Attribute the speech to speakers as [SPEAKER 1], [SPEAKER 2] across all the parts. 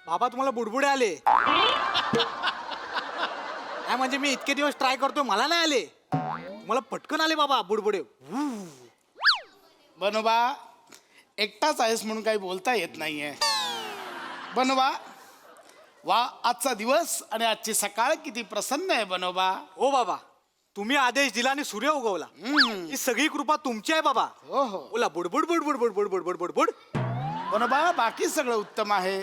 [SPEAKER 1] बाबा तुम्हाला बुडबुडे आले? काय म्हणजे मी इतके दिवस ट्राय करतोय मला नाही आले, मला पटकन आले बाबा बुडबुडे.
[SPEAKER 2] बनोबा एकटाच आहेस म्हणून काही बोलता येत नाहीये. बनोबा वा आजचा दिवस आणि आजची सकाळ किती प्रसन्न आहे बनोबा.
[SPEAKER 1] हो बाबा, तुम्ही आदेश दिला आणि सूर्य उगवला. ही सगळी कृपा तुमची आहे बाबा.
[SPEAKER 2] हो हो
[SPEAKER 1] बोला बुडबुड बुडबुड बुडबुड बुडबुड बुडबुड.
[SPEAKER 2] बनोबा बाकी सगळं उत्तम आहे,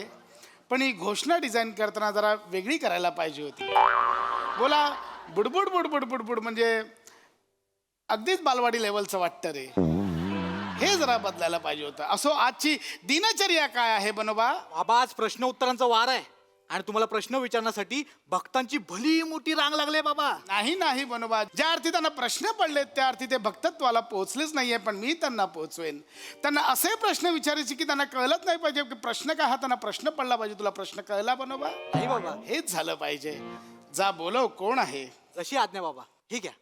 [SPEAKER 2] पण ही घोषणा डिझाईन करताना जरा वेगळी करायला पाहिजे होती. बोला बुडबुड बुडबुड बुडबुड म्हणजे अगदीच बालवाडी लेवलचं वाटतं रे. हे जरा बदलायला पाहिजे होतं. असो, आजची दिनचर्या काय आहे बनोबा?
[SPEAKER 1] बाबा आज प्रश्न उत्तरांचा वार आहे आणि तुम्हाला प्रश्न विचारण्यासाठी भक्तांची भली मोठी रांग लागले बाबा.
[SPEAKER 2] नाही नाही बनोबा, ज्या अर्थी त्यांना प्रश्न पडलेत त्या अर्थी ते भक्तत्वाला पोहोचलेच नाहीये, पण मी त्यांना पोहोचवेन. त्यांना असे प्रश्न विचारायचे की त्यांना कळलंच नाही पाहिजे की प्रश्न काय, हा त्यांना प्रश्न पडला पाहिजे. तुला प्रश्न कळला बनोबा?
[SPEAKER 1] नाही बाबा.
[SPEAKER 2] हेच झालं पाहिजे. जा बोलव, कोण आहे?
[SPEAKER 1] जशी आज्ञा बाबा. ठीक आहे.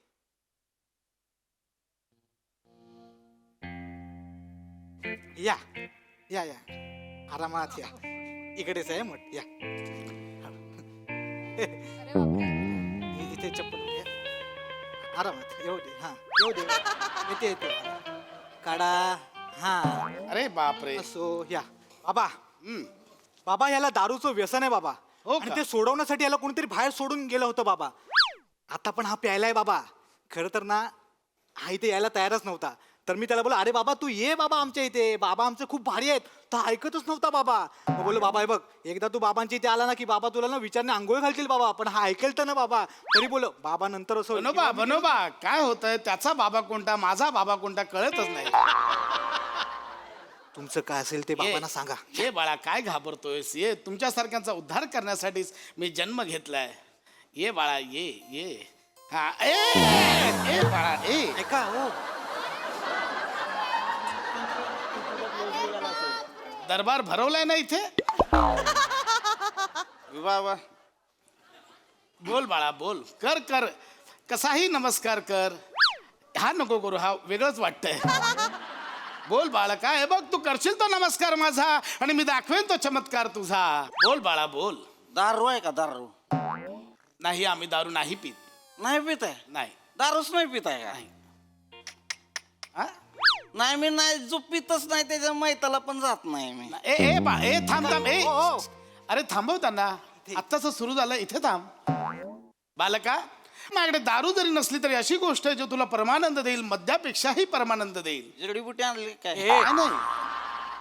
[SPEAKER 1] या या या आरामात या, इकडेच आहे मठ या. इथे चप्पल या. आरामात येऊ दे. हा येऊ दे. येते येते काढा. हा
[SPEAKER 2] अरे बापरे.
[SPEAKER 1] असो या बाबा.
[SPEAKER 2] हम्म.
[SPEAKER 1] बाबा याला दारूचं व्यसन आहे बाबा.
[SPEAKER 2] हो
[SPEAKER 1] आणि
[SPEAKER 2] का?
[SPEAKER 1] ते सोडवण्यासाठी याला कोणीतरी बाहेर सोडून गेलं होतं बाबा. आता पण हा प्यायलाय बाबा. खरं तर ना हा इथे यायला तयारच नव्हता. तर मी त्याला बोला, अरे बाबा तू ये बाबा आमच्या इथे, बाबा आमचे खूप भारी आहेत. तर ऐकतच नव्हता बाबा. मग बोललो बाबा हे बघ, एकदा तू बाबांच्या इथे आला ना की बाबा तुला ना विचारणे आंघोळ घालतील बाबा, पण हा ऐकेल तर ना बाबा. तरी बोलो बाबा नंतर असं होईल
[SPEAKER 2] बनोबा
[SPEAKER 1] की-
[SPEAKER 2] बनोबा काय होतंय, त्याचा बाबा कोणता माझा बाबा कोणता कळतच नाही.
[SPEAKER 1] तुमचं काय असेल ते बाबांना सांगा.
[SPEAKER 2] ये बाळा काय घाबरतोयस? ये, तुमच्यासारख्यांचा उद्धार करण्यासाठीच मी जन्म घेतलाय. ये बाळा ये ये. हा ए बाळा ए.
[SPEAKER 1] ऐका हो.
[SPEAKER 2] दरबार भरवलाय ना इथे?
[SPEAKER 3] बाबा
[SPEAKER 2] बोल बाळा बोल. कर कर कसाही नमस्कार कर. हा नको करू, हा वेगळंच वाटतंय. बोल बाळा काय आहे बघ, तू करशील तो नमस्कार माझा आणि मी दाखवेन तो चमत्कार तुझा. बोल बाळा बोल.
[SPEAKER 3] दारू आहे का? दारू
[SPEAKER 2] नाही, आम्ही दारू नाही पित.
[SPEAKER 3] नाही पित आहे?
[SPEAKER 2] नाही.
[SPEAKER 3] दारूच नाही पित आहे का?
[SPEAKER 2] हा?
[SPEAKER 3] नाही मी नाही, जो पितच नाही त्याच्या मैताला पण जात नाही मी.
[SPEAKER 2] ए ए बा ए थांब थांब ए.
[SPEAKER 1] हो, हो.
[SPEAKER 2] अरे थांबव त्यांना. आत्ताच सुरू झालं, इथे थांब. बालका, माझ्याकडे दारू जरी नसली तरी अशी गोष्ट आहे जो तुला परमानंद देईल, मद्यापेक्षाही परमानंद देईल.
[SPEAKER 3] जडीबुटी आणली काय?
[SPEAKER 2] काय नाही,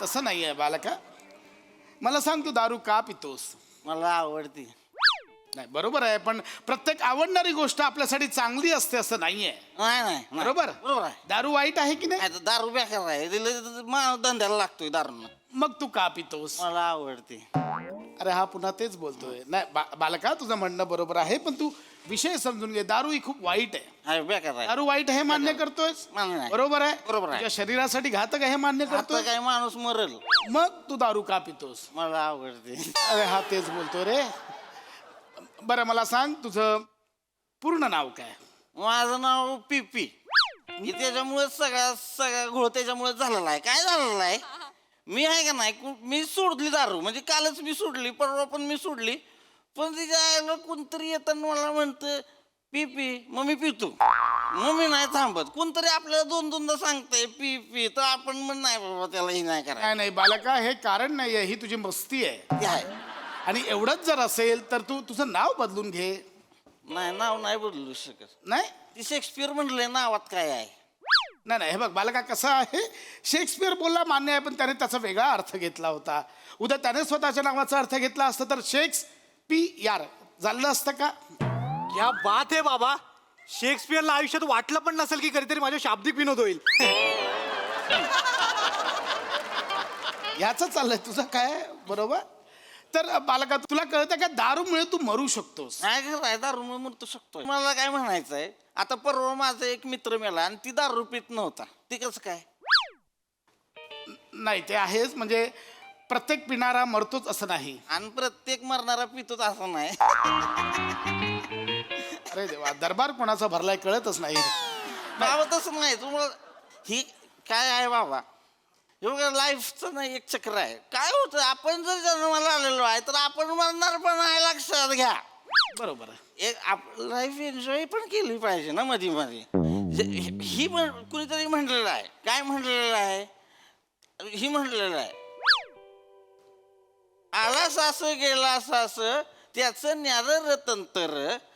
[SPEAKER 2] तसं नाही आहे बालका. मला सांग, तू दारू का पितोस?
[SPEAKER 3] मला आवडती.
[SPEAKER 2] नाही बरोबर आहे, पण प्रत्येक आवडणारी गोष्ट आपल्यासाठी चांगली असते असं नाहीये.
[SPEAKER 3] नाही नाही नाही.
[SPEAKER 2] बरोबर
[SPEAKER 3] बरोबर आहे.
[SPEAKER 2] दारू वाईट आहे की नाही?
[SPEAKER 3] नाही तर दारू बेकार आहे, दिलं माणूस धंद्याला लागतोय दारू.
[SPEAKER 2] मग तू का पितोस?
[SPEAKER 3] मला आवडते.
[SPEAKER 2] अरे हा पुन्हा तेच बोलतोय. नाही बालका, तुझं म्हणणं बरोबर आहे, पण तू विषय समजून घे. दारू ही खूप वाईट आहे.
[SPEAKER 3] आहे बेकार आहे.
[SPEAKER 2] दारू वाईट आहे हे मान्य करतोयस?
[SPEAKER 3] मान्य नाही.
[SPEAKER 2] बरोबर आहे.
[SPEAKER 3] बरोबर आहे.
[SPEAKER 2] तुझ्या शरीरासाठी घातक आहे हे मान्य
[SPEAKER 3] आता
[SPEAKER 2] करतोय.
[SPEAKER 3] काय माणूस मरल.
[SPEAKER 2] मग तू दारू का पितोस?
[SPEAKER 3] मला आवडते.
[SPEAKER 2] अरे हा तेच बोलतोय रे. बरं मला सांग, तुझं पूर्ण नाव काय?
[SPEAKER 3] माझं नाव पीपी. मी त्याच्यामुळे सगळा घोळ त्याच्यामुळे झालेला आहे. काय झालेला आहे, मी आहे का नाही, मी सोडली दारू. म्हणजे कालच मी सोडली, परवा पण मी सोडली. पण तिच्या आईला कोणतरी येताना मला म्हणतं पी मग मी पितो. मग मी नाही थांबत. कोणतरी आपल्याला दोनदा सांगतंय पी तर आपण म्हण नाही बाबा त्याला ही नाही करायचं.
[SPEAKER 2] काय नाही बालका, हे कारण नाहीये, ही तुझी मस्ती आहे.
[SPEAKER 3] ते आहे.
[SPEAKER 2] आणि एवढंच जर असेल तर तू तुझं नाव बदलून घे.
[SPEAKER 3] नाही नाव नाही बदलू शकत.
[SPEAKER 2] नाही
[SPEAKER 3] ती शेक्सपियर म्हणलंय नावात काय आहे.
[SPEAKER 2] नाही नाही, हे बघ बालका, कसं आहे, शेक्सपियर बोलला मान्य आहे, पण त्याने त्याचा वेगळा अर्थ घेतला होता. उद्या त्याने स्वतःच्या नावाचा अर्थ घेतला असता तर शेक्सपियर झालं असतं का?
[SPEAKER 1] क्या बात आहे बाबा. शेक्सपियरला आयुष्यात वाटलं पण नसेल की कधीतरी माझ्या शाब्दिक विनोद होईल.
[SPEAKER 2] याच चाललंय तुझं काय. बरोबर. तर बालका, तुला कळतं का दारूमुळे तू मरू शकतोस?
[SPEAKER 3] नाही काय दारू म्हणतो शकतोय. मला काय म्हणायचंय, आता परवा माझा एक मित्र मेला आणि ती दारू पित नव्हता. ती कसं काय?
[SPEAKER 2] नाही ते आहेच, म्हणजे प्रत्येक पिणारा मरतोच असं नाही.
[SPEAKER 3] आणि प्रत्येक मरणारा पितोच असं नाही.
[SPEAKER 2] अरे देवा, दरबार कोणाचा भरलाय कळतच नाही.
[SPEAKER 3] बाबा तसं नाही. तुम्हाला ही काय आहे बाबा, एवढं लाईफचं नाही एक चक्र आहे. काय होतं, आपण जर जन्माला आलेलो आहे आहे तर आपण मरणार पण आहे, लक्षात घ्या.
[SPEAKER 2] बरोबर आहे.
[SPEAKER 3] एक लाईफ एन्जॉय पण केली पाहिजे ना मध्ये मध्ये. ही पण कुणीतरी म्हणलेलं आहे. काय म्हणलेलं आहे? ही म्हणलेलं आहे, आला सास गेला सास त्याचं न्यार रतंतर,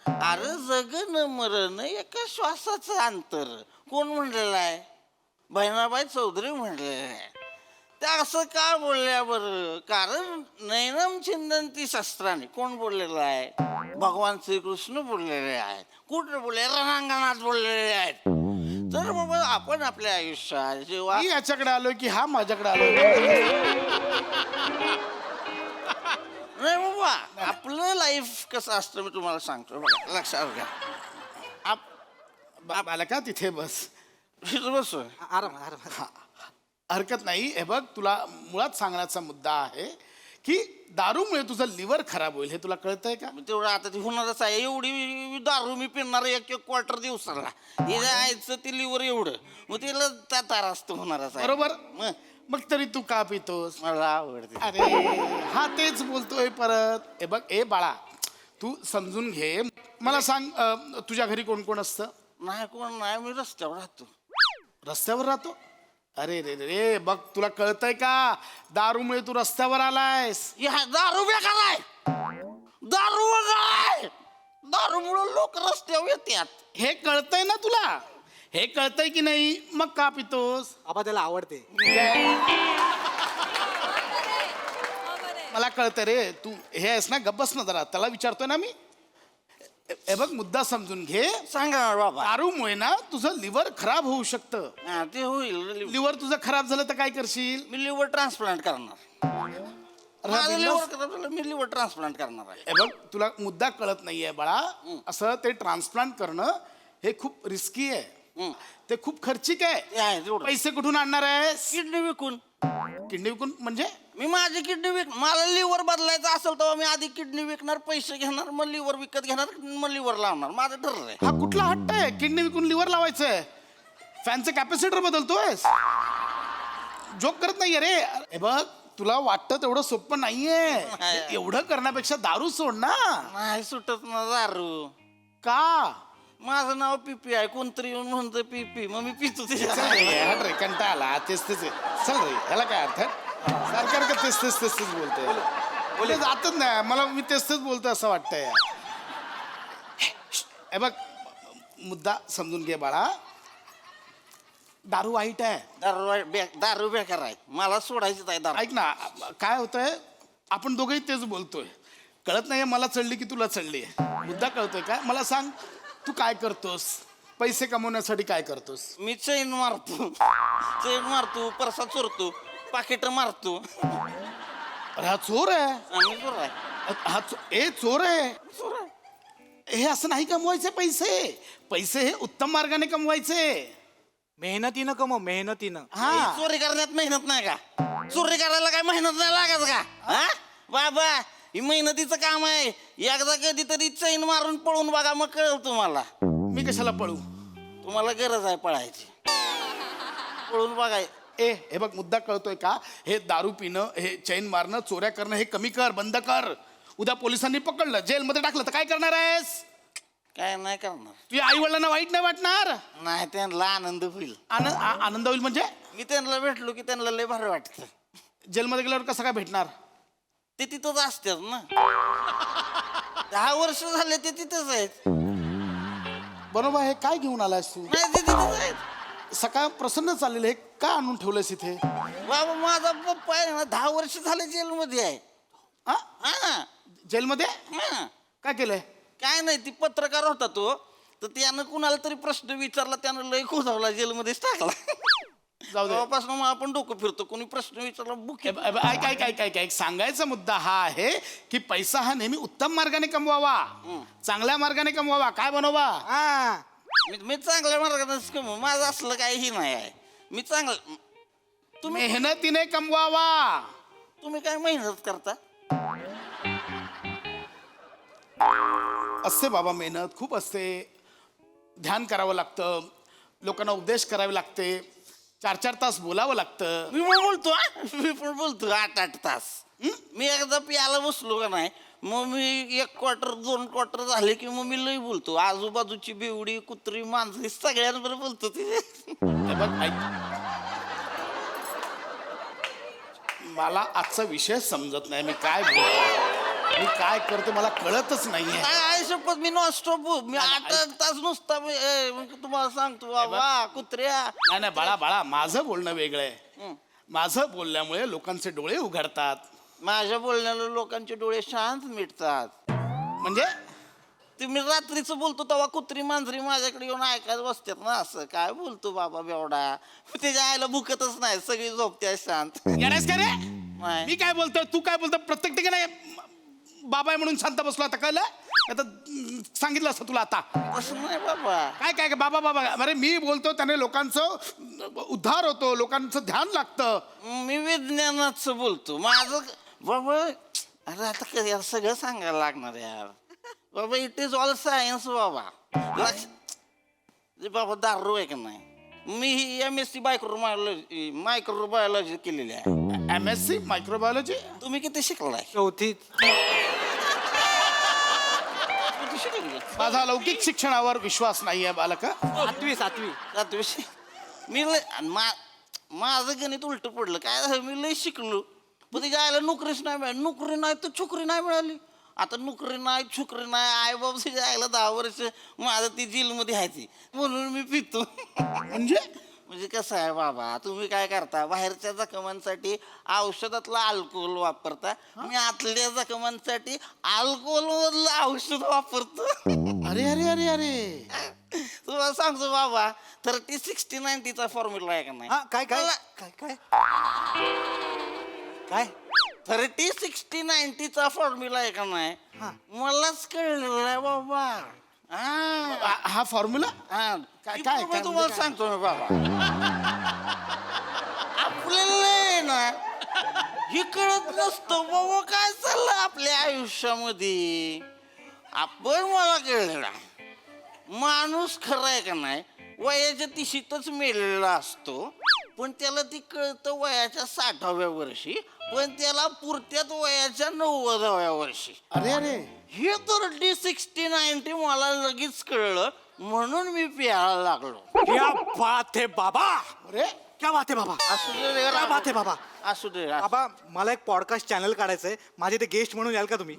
[SPEAKER 3] अरे जगन मरण एका श्वासाचं अंतर. कोण म्हणलेलं आहे? बहिणाबाई चौधरी म्हणलेलं आहे. त्या असं का बोलल्या बरं? कारण नैनम छिंदंती शस्त्राने. कोण बोललेलं आहे? भगवान श्रीकृष्ण बोललेले आहेत. कुठे बोलले? रणांगणात बोललेले आहेत. तर बाबा आपण आपल्या आयुष्यात जेव्हा
[SPEAKER 2] मी याच्याकडे आलोय की हा माझ्याकडे आलोय?
[SPEAKER 3] नाही बाबा, आपलं लाईफ कसं असतं मी तुम्हाला सांगतो बघा, लक्षात घ्या.
[SPEAKER 2] बालका तिथे बस.
[SPEAKER 3] इथं बसू.
[SPEAKER 1] आराम आराम.
[SPEAKER 2] हरकत नाही. हे बघ, तुला मुळात सांगण्याचा मुद्दा आहे की दारूमुळे तुझं लिव्हर खराब होईल. हे तुला कळतंय का?
[SPEAKER 3] तेवढं आता ती होणारच आहे. एवढी दारू मी पिणार एक एक क्वार्टर दिवसाला. हे जायचं ते लिव्हर एवढं, मग तिला त्रास तर होणारच आहे.
[SPEAKER 2] बरोबर.
[SPEAKER 3] मग
[SPEAKER 2] मग तरी तू का पितोस?
[SPEAKER 3] मला आवडते.
[SPEAKER 2] अरे हा तेच बोलतोय परत. हे बघ, ए बाळा, तू समजून घे. मला सांग, तुझ्या घरी कोण कोण असतं?
[SPEAKER 3] नाही कोण नाही, मी रस्त्यावर राहतो.
[SPEAKER 2] रस्त्यावर राहतो? अरे रे रे रे, बघ तुला कळतंय का? दारूमुळे तू रस्त्यावर आलायस.
[SPEAKER 3] ह्या दारू बेकार आहे. दारू काय? दारूमुळे लोक रस्त्यावर येतात.
[SPEAKER 2] हे कळतंय ना तुला? हे कळतंय की नाही? मग का पितोस?
[SPEAKER 1] बाबा त्याला आवडते.
[SPEAKER 2] मला कळतं रे. तू हे आहेस ना, गप्पस ना जरा. त्याला विचारतोय ना मी. हे बघ, मुद्दा समजून घे.
[SPEAKER 3] सांगा ना बाबा.
[SPEAKER 2] दारूमुळे ना तुझं लिव्हर खराब होऊ शकतं.
[SPEAKER 3] हा, ते होईल.
[SPEAKER 2] लिव्हर तुझं खराब झालं तर काय करशील?
[SPEAKER 3] मी लिव्हर ट्रान्सप्लांट करणार. माझं लिव्हर खराब झालं, मी लिव्हर ट्रान्सप्लांट करणार आहे.
[SPEAKER 2] हे बघ, तुला मुद्दा कळत नाहीये बाळा. असं ते ट्रान्सप्लांट करणं हे खूप रिस्की आहे. ते खूप खर्चिक
[SPEAKER 3] ते
[SPEAKER 2] आहे.
[SPEAKER 3] आहे तेवढं.
[SPEAKER 2] पैसे कुठून आणणार आहेस?
[SPEAKER 3] किडनी विकून.
[SPEAKER 2] किडनी विकून म्हणजे?
[SPEAKER 3] मी माझी किडनी मला लिव्हर बदलायचं असेल तर मी आधी किडनी विकणार, पैसे घेणार, मग लिव्हर विकत घेणार, मग लिव्हर लावणार. माझं ठरलं आहे.
[SPEAKER 2] हा कुठला हट्ट आहे? किडनी विकून लिव्हर लावायचंय? फॅनचं कॅपॅसिटर बदलतोय? जोक करत नाहीये रे. हे बघ, तुला वाटतं तेवढं सोपं नाहीये. एवढं करण्यापेक्षा दारू सोड ना.
[SPEAKER 3] नाही सुटत ना दारू.
[SPEAKER 2] का?
[SPEAKER 3] माझं नाव पिपी आहे. कोणतरी येऊन म्हणतं पिपी, मग मी पितो
[SPEAKER 2] चल
[SPEAKER 3] ते.
[SPEAKER 2] रे, हट रे, कंटाळा आला. तेच तेच आहे. चल रे, ह्याला काय अर्थ? सारखं तेच तेच तेच तेच बोलतोय. बोले जातच नाही. मला मी तेच तेच बोलतोय असं वाटतंय. हे बघ, मुद्दा समजून घे बाळा. दारू वाईट आहे.
[SPEAKER 3] दारू बेकार आहे. मला सोडायचं आहे दारू.
[SPEAKER 2] ऐक ना, काय होतंय, आपण दोघंही तेच बोलतोय. कळत नाहीये मला चढली की तुला चढली. मुद्दा कळतोय का? मला सांग, तू काय करतोस? पैसे कमवण्यासाठी काय करतोस?
[SPEAKER 3] मी चैन मारतो, परसा चोरतो, पाकिट मारतो.
[SPEAKER 2] अरे हा चोर आहे.
[SPEAKER 3] आम्ही चोर आहे.
[SPEAKER 2] हा चोर आहे.
[SPEAKER 3] चोर आहे.
[SPEAKER 2] हे असं नाही कमवायचे पैसे. पैसे हे उत्तम मार्गाने कमवायचे.
[SPEAKER 1] मेहनतीनं कमव, मेहनतीनं.
[SPEAKER 2] हा,
[SPEAKER 3] चोरी करण्यात मेहनत नाही का? चोरी करायला काय मेहनत नाही लागत का? हा बाबा, ही मेहनतीचं काम आहे. एकदा कधीतरी चैन मारून पळून बघा, मग कळलं तुम्हाला.
[SPEAKER 2] मी कशाला पळू?
[SPEAKER 3] तुम्हाला गरज आहे पळायची. पळून बघाय.
[SPEAKER 2] हे बघ, मुद्दा कळतोय का? हे दारू पिणं, हे चैन मारणं, चोऱ्या करणं हे कमी कर, बंद कर. उद्या पोलिसांनी पकडलं, जेलमध्ये टाकलं तर काय करणार आहेस?
[SPEAKER 3] काय नाही करणार.
[SPEAKER 2] तुझ्या आई वडिलांना वाईट नाही वाटणार?
[SPEAKER 3] नाही, त्यांना आनंद होईल.
[SPEAKER 2] आनंद होईल म्हणजे?
[SPEAKER 3] मी त्यांना भेटलो की त्यांना लय भारी वाटतं.
[SPEAKER 2] जेलमध्ये गेल्यावर कसं काय भेटणार?
[SPEAKER 3] ते तिथंच असतात ना. 10 वर्ष झाले ते तिथंच आहेत.
[SPEAKER 2] बरोबर. हे काय घेऊन आलायस तू?
[SPEAKER 3] नाही, ते तिथंच आहेत.
[SPEAKER 2] सकाळ प्रसन्न चाललेलं, हे का आणून ठेवलंयस इथे?
[SPEAKER 3] बाबा, माझा पप्पा आहे ना, 10 वर्ष झाले जेलमध्ये आहे.
[SPEAKER 2] हा?
[SPEAKER 3] हा,
[SPEAKER 2] जेलमध्ये
[SPEAKER 3] हा.
[SPEAKER 2] काय केलंय?
[SPEAKER 3] काय नाही, ती पत्रकार होता तो, तर त्यानं कुणाला तरी प्रश्न विचारला, त्यानं लय खोदावला, जेलमध्येच टाकला.
[SPEAKER 2] जाऊ दे.
[SPEAKER 3] तेव्हापासून मग आपण डोकं फिरतो. कोणी प्रश्न विचारला बुक.
[SPEAKER 2] ऐक, सांगायचा मुद्दा हा आहे की पैसा हा नेहमी उत्तम मार्गाने कमवावा, चांगल्या मार्गाने कमवावा. काय बनवा?
[SPEAKER 1] हा,
[SPEAKER 3] मी चांगल्या मार्गानेच कमव. माझं असलं काही नाही आहे. मी चांगलं.
[SPEAKER 2] मेहनतीने कमवावा.
[SPEAKER 3] तुम्ही काय मेहनत करता?
[SPEAKER 2] असते बाबा, मेहनत खूप असते. ध्यान करावं लागतं, लोकांना उपदेश करावे लागते, 4-4 तास बोलावं लागतं.
[SPEAKER 3] मी पण बोलतो. मी पण बोलतो 8-8 तास. मी एकदा प्यायला बसलो का नाही मग मी 1 क्वार्टर 2 क्वार्टर झाले की मग मी लई बोलतो. आजूबाजूची बिवडी कुत्री माणसं सगळ्यांबरोबर बोलतो ते.
[SPEAKER 2] हे बघ ऐक, मला आजचा विषय समजत नाही. मी काय बोलतो, मी काय करतो मला कळतच नाहीये.
[SPEAKER 3] काय शपथ मी नॉनस्टॉप मी 8 तास नुसता मग तुम्हाला सांगतो बाबा कुत्र्या.
[SPEAKER 2] नाही नाही बाळा, माझं बोलणं वेगळं आहे. माझं बोलल्यामुळे लोकांचे डोळे उघडतात.
[SPEAKER 3] माझ्या बोलण्याला लोकांचे डोळे शांत मिटतात.
[SPEAKER 2] म्हणजे
[SPEAKER 3] तुम्ही रात्रीचं बोलतो तेव्हा कुत्री मांजरी माझ्याकडे येऊन ऐकायला बसतात ना. असं काय बोलतो बाबा बेवडा. त्याच्या आईला भुकतच नाही, सगळी झोपते शांत.
[SPEAKER 2] येण्यास का रे?
[SPEAKER 3] नाही.
[SPEAKER 2] मी काय बोलतोय तू काय बोलतो? प्रत्येक ठिकाणी बाबा आहे म्हणून शांत बसलो. आता कळलं? आता सांगितलं असतं तुला. आता
[SPEAKER 3] असं नाही बाबा.
[SPEAKER 2] काय काय बाबा अरे मी बोलतो त्याने लोकांचं उद्धार होतो, लोकांचं ध्यान लागतं.
[SPEAKER 3] मी विज्ञानाचं बोलतो. माझं बाबा अरे आता यार सगळं सांगायला लागणार यार बाबा. इट इज ऑल सायन्स बाबा. बाबा दारू आहे का नाही. मी MSc मायक्रोबायोलॉजी केलेली आहे.
[SPEAKER 2] MSc microbiology.
[SPEAKER 3] तुम्ही किती शिकलाय?
[SPEAKER 1] 4थी.
[SPEAKER 3] किती शिकले?
[SPEAKER 2] माझा लौकिक शिक्षणावर विश्वास नाहीये बालका.
[SPEAKER 1] 7वी.
[SPEAKER 3] मी लय माझं गणित उलट पडलं. काय झालं मी लय शिकलो पण तिच्या आईला नोकरीच नाही मिळाली. नोकरी नाही तर छोकरी नाही मिळाली. आता नोकरी नाही छोकरी नाही आई बाबा तिच्या आईला 10 वर्ष माझं ती जेलमध्ये आहे ती म्हणून मी पितो. म्हणजे कसं आहे बाबा तुम्ही काय करता बाहेरच्या जखमांसाठी औषधातलं अल्कोहोल वापरता. मी आतल्या जखमांसाठी अल्कोहोल मधलं औषध वापरतो.
[SPEAKER 2] अरे अरे अरे अरे
[SPEAKER 3] तुम्हाला सांगतो बाबा 30-60-90चा फॉर्म्युला आहे का नाही.
[SPEAKER 1] हा काय काय
[SPEAKER 3] मला-
[SPEAKER 1] काय काय
[SPEAKER 3] 30-60-90चा फॉर्म्युला आहे का नाही. मलाच कळलेलं आहे बाबा.
[SPEAKER 2] हा फॉर्म्युला
[SPEAKER 3] हा.
[SPEAKER 2] काय-
[SPEAKER 3] ती
[SPEAKER 2] काय-
[SPEAKER 3] पूर्वी
[SPEAKER 2] काय
[SPEAKER 3] तुम्हाला
[SPEAKER 2] म्हणजे
[SPEAKER 3] सांगतो ना बाबा. आपल्याला आहे ना हे कळत नसतं बाबा काय चाललं आपल्या आयुष्यामध्ये. आपण मला कळलेला माणूस खरा आहे का नाही वयाच्या 30तच मेलेला असतो पण त्याला ती कळतं वयाच्या 60व्या वर्षी पण त्याला पुरत्यात वयाच्या 90व्या वर्षी.
[SPEAKER 2] अरे अरे
[SPEAKER 3] हे 30-60-90 मला लगेच कळलं म्हणून मी प्यायला लागलो.
[SPEAKER 1] क्या बात है बाबा.
[SPEAKER 2] अरे
[SPEAKER 1] क्या बात है बाबा.
[SPEAKER 3] असू दे रे
[SPEAKER 1] क्या बात है बाबा.
[SPEAKER 3] असू दे.
[SPEAKER 1] बाबा मला एक पॉडकास्ट चॅनल काढायचंय. माझे ते गेस्ट म्हणून याल का तुम्ही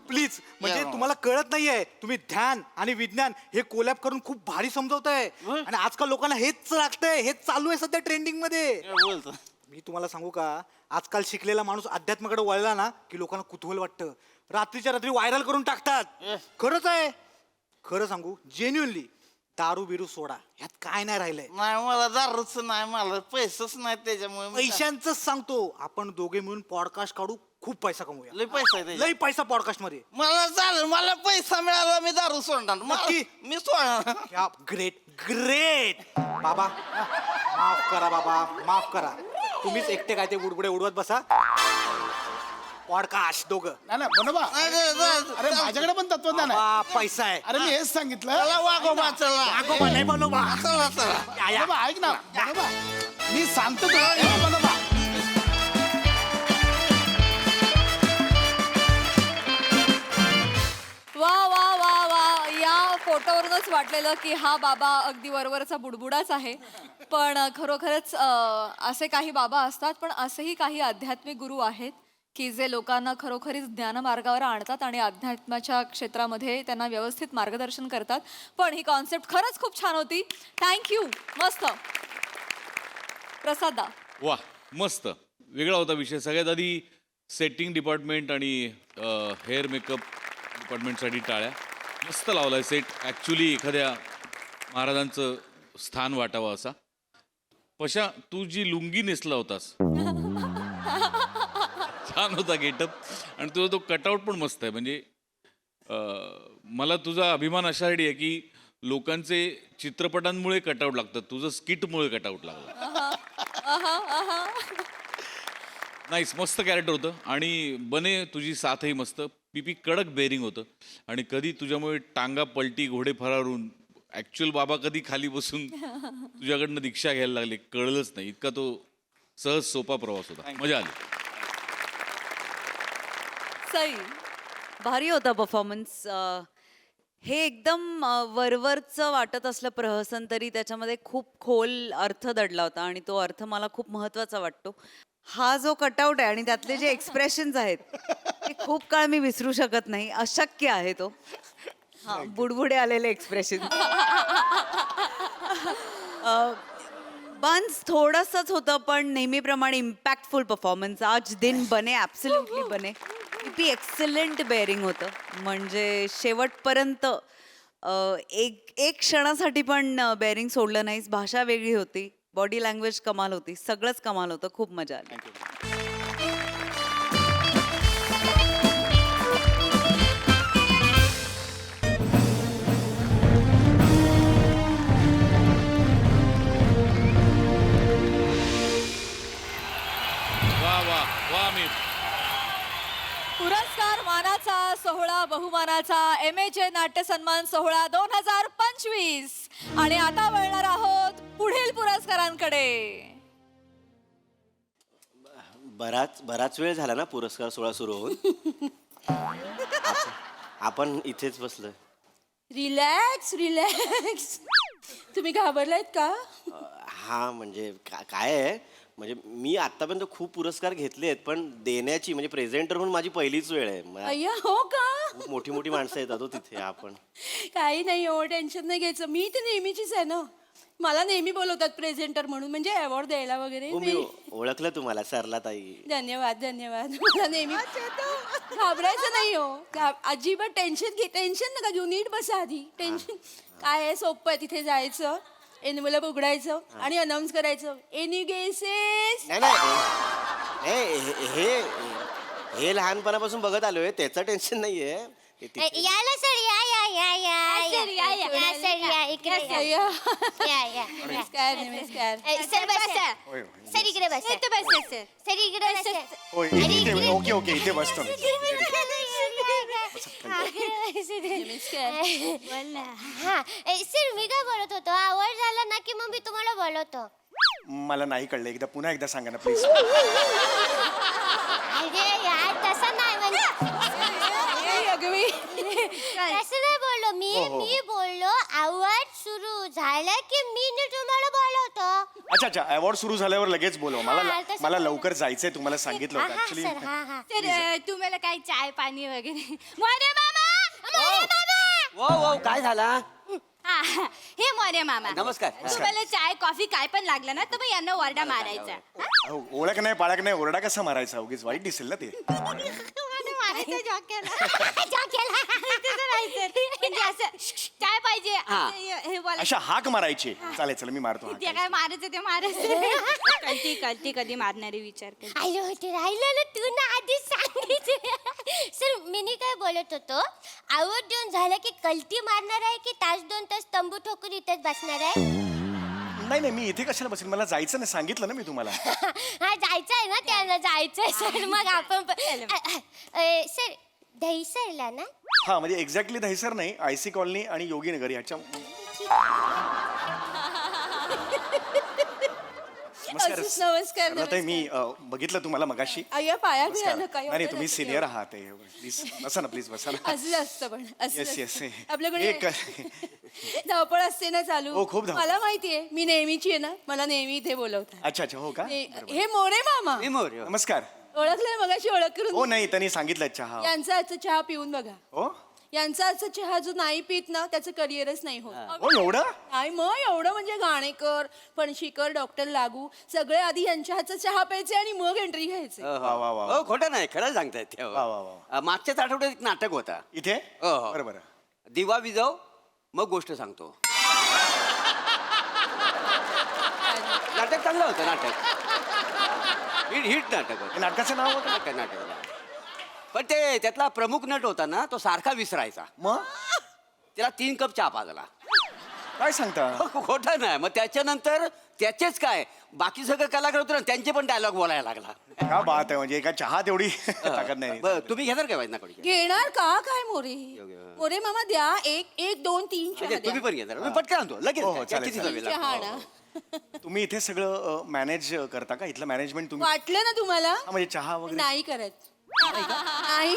[SPEAKER 1] प्लीज. म्हणजे
[SPEAKER 3] या.
[SPEAKER 1] तुम्हाला कळत नाहीये तुम्ही ध्यान आणि विज्ञान हे कोलॅब करून खूप भारी समजवताय.
[SPEAKER 3] होय.
[SPEAKER 1] आणि आजकाल लोकांना हेच लागतंय. हेच चालू आहे सध्या ट्रेंडिंग मध्ये.
[SPEAKER 3] काय बोलतो.
[SPEAKER 1] मी तुम्हाला सांगू का आजकाल शिकलेला माणूस अध्यात्माकडे वळला ना की लोकांना कुतूहल वाटतं. रात्रीच्या रात्री व्हायरल करून टाकतात. खरंच आहे. खरं सांगू जेन्युअनली दारू बिरू सोडा ह्यात काय नाही राहिलंय.
[SPEAKER 3] नाही मला दारूच नाही मला पैसेच नाही त्याच्यामुळे मी
[SPEAKER 1] पैशांच सांगतो. आपण दोघे मिळून पॉडकास्ट काढू खूप पैसा कमवूया.
[SPEAKER 3] लय पैसा आहे त्याच्यात.
[SPEAKER 1] लय पैसा पॉडकास्ट मध्ये.
[SPEAKER 3] मला चालेल मला पैसा मिळाला मी दारू सोडणार.
[SPEAKER 1] नक्की?
[SPEAKER 3] मी सोडणार.
[SPEAKER 1] क्या ग्रेट ग्रेट. बाबा माफ करा बाबा माफ करा. तुम्हीच एकटे काय ते बुडबुडे उडवत बसा. पॉडकास्ट दोघं.
[SPEAKER 2] नाही बनोबा. अरे माझ्याकडे पण तत्वज्ञान आहे.
[SPEAKER 1] बाबा, पैसा आहे.
[SPEAKER 2] अरे मी हेच सांगितलं.
[SPEAKER 3] चला वागोबा चला.
[SPEAKER 1] आगोबा नाही बनोबा.
[SPEAKER 3] चला चला.
[SPEAKER 1] या, या.
[SPEAKER 2] बनोबा ऐक ना बनोबा मी सांगतो तुला. ए, बनोबा
[SPEAKER 4] वा वा वा वा या फोटोवरूनच वाटलेलं की हा बाबा अगदी वरवरचा बुडबुडाच आहे. पण खरोखरच असे काही बाबा असतात पण असेही काही आध्यात्मिक गुरु आहेत की जे लोकांना खरोखरीच ज्ञानमार्गावर आणतात आणि अध्यात्माच्या क्षेत्रामध्ये त्यांना व्यवस्थित मार्गदर्शन करतात. पण ही कॉन्सेप्ट खरंच खूप छान होती. थँक्यू. मस्त. प्रसादा.
[SPEAKER 5] वा मस्त वेगळा होता विषय. सगळ्यात आधी सेटिंग डिपार्टमेंट आणि हेअर मेकअप डिपार्टमेंटसाठी टाळ्या. मस्त लावलाय सेट. ॲक्च्युली एखाद्या महाराजांचं स्थान वाटावं असा. पशा तू जी लुंगी नेसला होतास छान होता गेटअप आणि तुझा तो कटआउट पण मस्त आहे. म्हणजे मला तुझा अभिमान अशासाठी आहे की लोकांचे चित्रपटांमुळे कटआउट लागतात तुझं स्किटमुळे कटआउट लागलं. नाईस मस्त कॅरेक्टर होतं आणि बने तुझी साथही मस्त. पीपी कडक बेरिंग होतं आणि कधी तुझ्यामुळे टांगा पलटी घोडे फरारून ॲक्च्युअल बाबा कधी खाली बसून तुझ्याकडनं दीक्षा घ्यायला लागले कळलंच नाही. इतका तो सहज सोपा प्रवास होता. मजा आली.
[SPEAKER 4] सई
[SPEAKER 6] भारी होता परफॉर्मन्स. हे एकदम वरवरचं वाटत असलं प्रहसन तरी त्याच्यामध्ये खूप खोल अर्थ दडला होता आणि तो अर्थ मला खूप महत्वाचा वाटतो. हा जो कटआउट आहे आणि त्यातले जे एक्सप्रेशन्स आहेत ते खूप काळ मी विसरू शकत नाही. अशक्य आहे तो. हा बुडबुडे आलेले एक्सप्रेशन. बन्स थोडंसंच होतं पण नेहमीप्रमाणे इम्पॅक्टफुल परफॉर्मन्स. आज दिन बने, ॲब्सोल्युटली बने. किती एक्सलंट बेअरिंग होतं. म्हणजे शेवटपर्यंत एक क्षणासाठी पण बेअरिंग सोडलं नाहीस. भाषा वेगळी होती, बॉडी लँग्वेज कमाल होती, सगळंच कमाल होतं. खूप मजा आली.
[SPEAKER 5] वा वा वा मी
[SPEAKER 4] पुरस्कार मानाचा सोहळा बहुमानाचा MHA नाट्य सन्मान सोहळा 2025. आणि आता वळणार आहोत पुढील पुरस्कारांकडे.
[SPEAKER 7] बराच वेळ झाला ना पुरस्कार सोहळा सुरू होऊन. आपण इथेच बसलोय.
[SPEAKER 8] Relax relax. तुम्ही घाबरलायत का?
[SPEAKER 7] हा म्हणजे काय आहे म्हणजे मी आतापर्यंत खूप पुरस्कार घेतले आहेत पण देण्याची म्हणजे प्रेझेंटर म्हणून माझी पहिलीच वेळ आहे.
[SPEAKER 8] अय्या हो का?
[SPEAKER 7] खूप मोठी मोठी माणसं येतात हो तिथे. आपण
[SPEAKER 8] काही नाही हो, टेन्शन नाही घ्यायचं. मी तर नेहमीचीच आहे ना. मला नेहमी बोलवतात प्रेझेंटर म्हणून, म्हणजे अवॉर्ड द्यायला वगैरे.
[SPEAKER 7] हो मी ओळखलं तुम्हाला सरला ताई.
[SPEAKER 8] धन्यवाद धन्यवाद. मला नेहमी घाबरायचं नाही हो. अजिबात टेन्शन नका घेऊ. नीट बसा आधी. टेन्शन काय आहे, सोपं आहे. तिथे जायचं, एनवलप उघडायचं आणि अनाऊन्स करायचं, एनी गेसेस.
[SPEAKER 7] नाही नाही हे हे लहानपणापासून बघत आलोय त्याचं टेन्शन नाहीये.
[SPEAKER 9] याला सर या सर या इकडे या.
[SPEAKER 8] नमस्कार नमस्कार.
[SPEAKER 9] सर बसा सर इकडे बसा. इथे बसा सर. सर इकडे बसा.
[SPEAKER 10] ओके ओके इथे बसतो.
[SPEAKER 9] हा सर मी काय बोलत होतो, आवड झाला ना की मग मी तुम्हाला बोलवतो.
[SPEAKER 10] मला नाही कळलं. एकदा पुन्हा एकदा सांगा ना प्लीज.
[SPEAKER 9] अरे यार तसं नाही म्हणजे तसं नाही बोललो मी बोललो आवड सुरू झालं की मी तुम्हाला बोलवतो.
[SPEAKER 10] अच्छा अच्छा अवॉर्ड सुरू झाल्यावर लगेच बोलव.
[SPEAKER 9] हा,
[SPEAKER 10] मला
[SPEAKER 9] तसं
[SPEAKER 10] मला
[SPEAKER 9] बोलव.
[SPEAKER 10] लवकर जायचंय. तुम्हाला सांगितलं होतं ऍक्च्युली.
[SPEAKER 9] सर हा हा.
[SPEAKER 8] तर तुम्हाला काही चाय पाणी वगैरे. मोरे मामा.
[SPEAKER 7] वो वो काय झाला.
[SPEAKER 8] हे मोरे मामा.
[SPEAKER 7] नमस्कार.
[SPEAKER 8] तुम्हाला चाय कॉफी काय पण लागलं ना तर मग यांना ओरडा मारायचा.
[SPEAKER 10] ओळख नाही पाळख नाही ओरडा कसा मारायचा. उगीच वाईट दिसेल ना ते.
[SPEAKER 8] म्हणजे असं काय पाहिजे हे बोला.
[SPEAKER 10] अशा हाक मारायची. चालेल चला मी मारतो हाक.
[SPEAKER 8] ते काय मारायचं ते मारायचं. कळती कधी मारणारे विचार कर.
[SPEAKER 9] आलो होते राहिलं ना तू ना आधीच सांगितलं. सर मी काय बोलत होतो, आवड देऊन झालं की कल्टी मारणार आहे की तास 2 तास तंबू ठोकून इथेच बसणार आहे.
[SPEAKER 10] नाही नाही मी इथे कशाला बसेल. मला जायचं नाही सांगितलं ना मी तुम्हाला.
[SPEAKER 9] हा जायचं आहे ना त्यांना जायचंय सर. मग आपण सर दहीसरला ना.
[SPEAKER 10] हा म्हणजे एक्झॅक्टली दहिसर नाही. IC कॉलनी आणि योगीनगर ह्याच्या. नमस्कार
[SPEAKER 8] नमस्कार
[SPEAKER 10] सरला ताई. मी बघितलं तुम्हाला मगाशी.
[SPEAKER 8] अय्या पाया
[SPEAKER 10] नमस्कार.
[SPEAKER 8] बिया नका.
[SPEAKER 10] नाही तुम्ही सिनियर आहात. प्लीज बसा ना प्लीज बसा ना.
[SPEAKER 8] असं असतं पण
[SPEAKER 10] येस येस.
[SPEAKER 8] आपल्याकडे धावपळ असते ना चालू.
[SPEAKER 10] हो, खूप धावपळ.
[SPEAKER 8] मला माहितीये मी नेहमीची आहे ना. मला नेहमी इथे बोलवतात.
[SPEAKER 10] अच्छा अच्छा हो का.
[SPEAKER 8] हे मोरे मामा.
[SPEAKER 10] नमस्कार.
[SPEAKER 8] ओळखलंय मगाशी ओळख
[SPEAKER 10] हो
[SPEAKER 8] करून.
[SPEAKER 10] नाही त्यांनी सांगितलं चहा.
[SPEAKER 8] यांचा आजचा चहा पिऊन बघा.
[SPEAKER 10] हो
[SPEAKER 8] यांचा आजचा चहा जो नाही पित ना त्याचं करिअरच नाही होत.
[SPEAKER 10] हो एवढं.
[SPEAKER 8] नाही मग एवढं म्हणजे घाणेकर फणशीकर डॉक्टर लागू सगळे आधी यांच्या हातचा चहा प्यायचे आणि मग एंट्री घ्यायचे.
[SPEAKER 10] वा वा वा.
[SPEAKER 11] हो खोटं नाही खरं सांगतायत.
[SPEAKER 10] वा वा वा.
[SPEAKER 11] मागच्याच आठवड्यात एक नाटक होता.
[SPEAKER 10] इथे
[SPEAKER 11] हो, हो.
[SPEAKER 10] बरं बरं.
[SPEAKER 11] दिवा विजव मग गोष्ट सांगतो. नाटक चांगलं होतं. नाटक हिट नाटक होतं.
[SPEAKER 10] हे नाटकाचं नाव होतं.
[SPEAKER 11] नाटक पण ते त्यातला प्रमुख नट होता ना तो सारखा विसरायचा.
[SPEAKER 10] मग
[SPEAKER 11] त्याला 3 कप चहा पाजला.
[SPEAKER 10] काय सांगता.
[SPEAKER 11] खोटं नाही. मग त्याच्यानंतर त्याचेच काय बाकी सगळं कलाकार होते ना त्यांचे पण डायलॉग बोलायला लागला.
[SPEAKER 10] काय बात आहे. म्हणजे एका चहा तेवढी ताकद नाही.
[SPEAKER 11] बरं, तुम्ही घेणार काय वाईट नाकडे.
[SPEAKER 8] घेणार का काय मोरे. मोरे मामा द्या. 1 2 3 चहा द्या.
[SPEAKER 11] तुम्ही पण घेणार. मी पटकन आणतो लगेच.
[SPEAKER 10] हो, हो, चालेल,
[SPEAKER 11] किती
[SPEAKER 10] चालेल.
[SPEAKER 11] वेळ
[SPEAKER 8] चहा
[SPEAKER 11] लागतो?
[SPEAKER 8] ना.
[SPEAKER 10] तुम्ही इथे सगळं मॅनेज करता का. इथलं मॅनेजमेंट तुम्ही.
[SPEAKER 8] वाटलं ना तुम्हाला.
[SPEAKER 10] हा, म्हणजे चहा वगैरे
[SPEAKER 8] नाही करत. नाही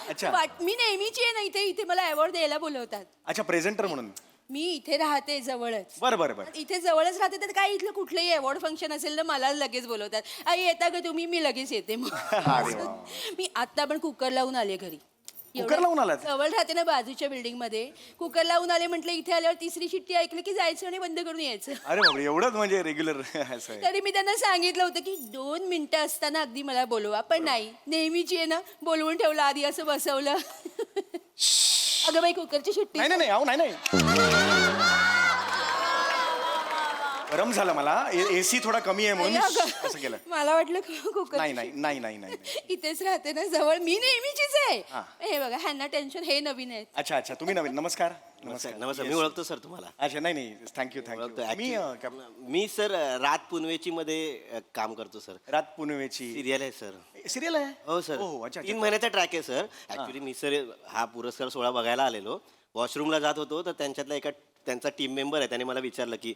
[SPEAKER 10] अच्छा.
[SPEAKER 8] मी नेहमीची आहे ना इथे इथे मला अवॉर्ड द्यायला बोलवतात.
[SPEAKER 10] अच्छा प्रेझेंटर म्हणून.
[SPEAKER 8] मी इथे राहते जवळच.
[SPEAKER 10] बरं बरं बरं.
[SPEAKER 8] इथे जवळच राहते तर काय इथलं कुठलंही अवॉर्ड फंक्शन असेल ना मला लगेच बोलवतात. आई येता का तुम्ही? मी लगेच येते मग.
[SPEAKER 10] अरे वा.
[SPEAKER 8] मी आता पण कुकर लावून आले घरी.
[SPEAKER 10] कुकर लावून आलात?
[SPEAKER 8] जवळ राहते ना बाजूच्या बिल्डिंग मध्ये. कुकर लावून आले म्हटलं इथे आल्यावर तिसरी शिट्टी ऐकलं की जायचं आणि बंद करून यायचं.
[SPEAKER 10] अरे बापरे एवढंच म्हणजे रेग्युलर असं आहे.
[SPEAKER 8] तरी मी त्यांना सांगितलं होतं की 2 मिनिटं असताना अगदी मला बोलवा. पण नाही, नेहमीची आहे ना बोलवून ठेवलं आधी असं बसवलं. अगं बाई कुकरची शिट्टी.
[SPEAKER 10] नाही नाही नाही अहो नाही नाही गरम झालं मला एसी थोडा कमी आहे म्हणून असं केलं.
[SPEAKER 8] मला वाटलं कुकर.
[SPEAKER 10] नाही नाही नाही नाही नाही
[SPEAKER 8] इथेच राहते ना जवळ. मी नेहमीचीच आहे.
[SPEAKER 10] हा.
[SPEAKER 8] हे बघा ह्यांना टेन्शन, हे नवीन आहेत.
[SPEAKER 10] अच्छा अच्छा तुम्ही नवीन. नमस्कार.
[SPEAKER 7] नमस्कार नमस्कार मी ओळखतो सर तुम्हाला.
[SPEAKER 10] अच्छा नाही नाही थँक्यू
[SPEAKER 7] ओळखतो.
[SPEAKER 10] थँक्यू. मी
[SPEAKER 7] Actually, मी सर रात पुनवेची मध्ये काम करतो सर.
[SPEAKER 10] रात पुनवेची
[SPEAKER 7] सिरियल आहे सर.
[SPEAKER 10] सिरियल आहे.
[SPEAKER 7] हो सर.
[SPEAKER 10] हो अच्छा
[SPEAKER 7] 3 महिन्याचा ट्रॅक आहे सर. ऍक्च्युली मी सर हा पुरस्कार सोहळा बघायला आलेलो. वॉशरूमला जात होतो तर त्यांच्यातला त्यांचा टीम मेंबर आहे त्याने मला विचारलं की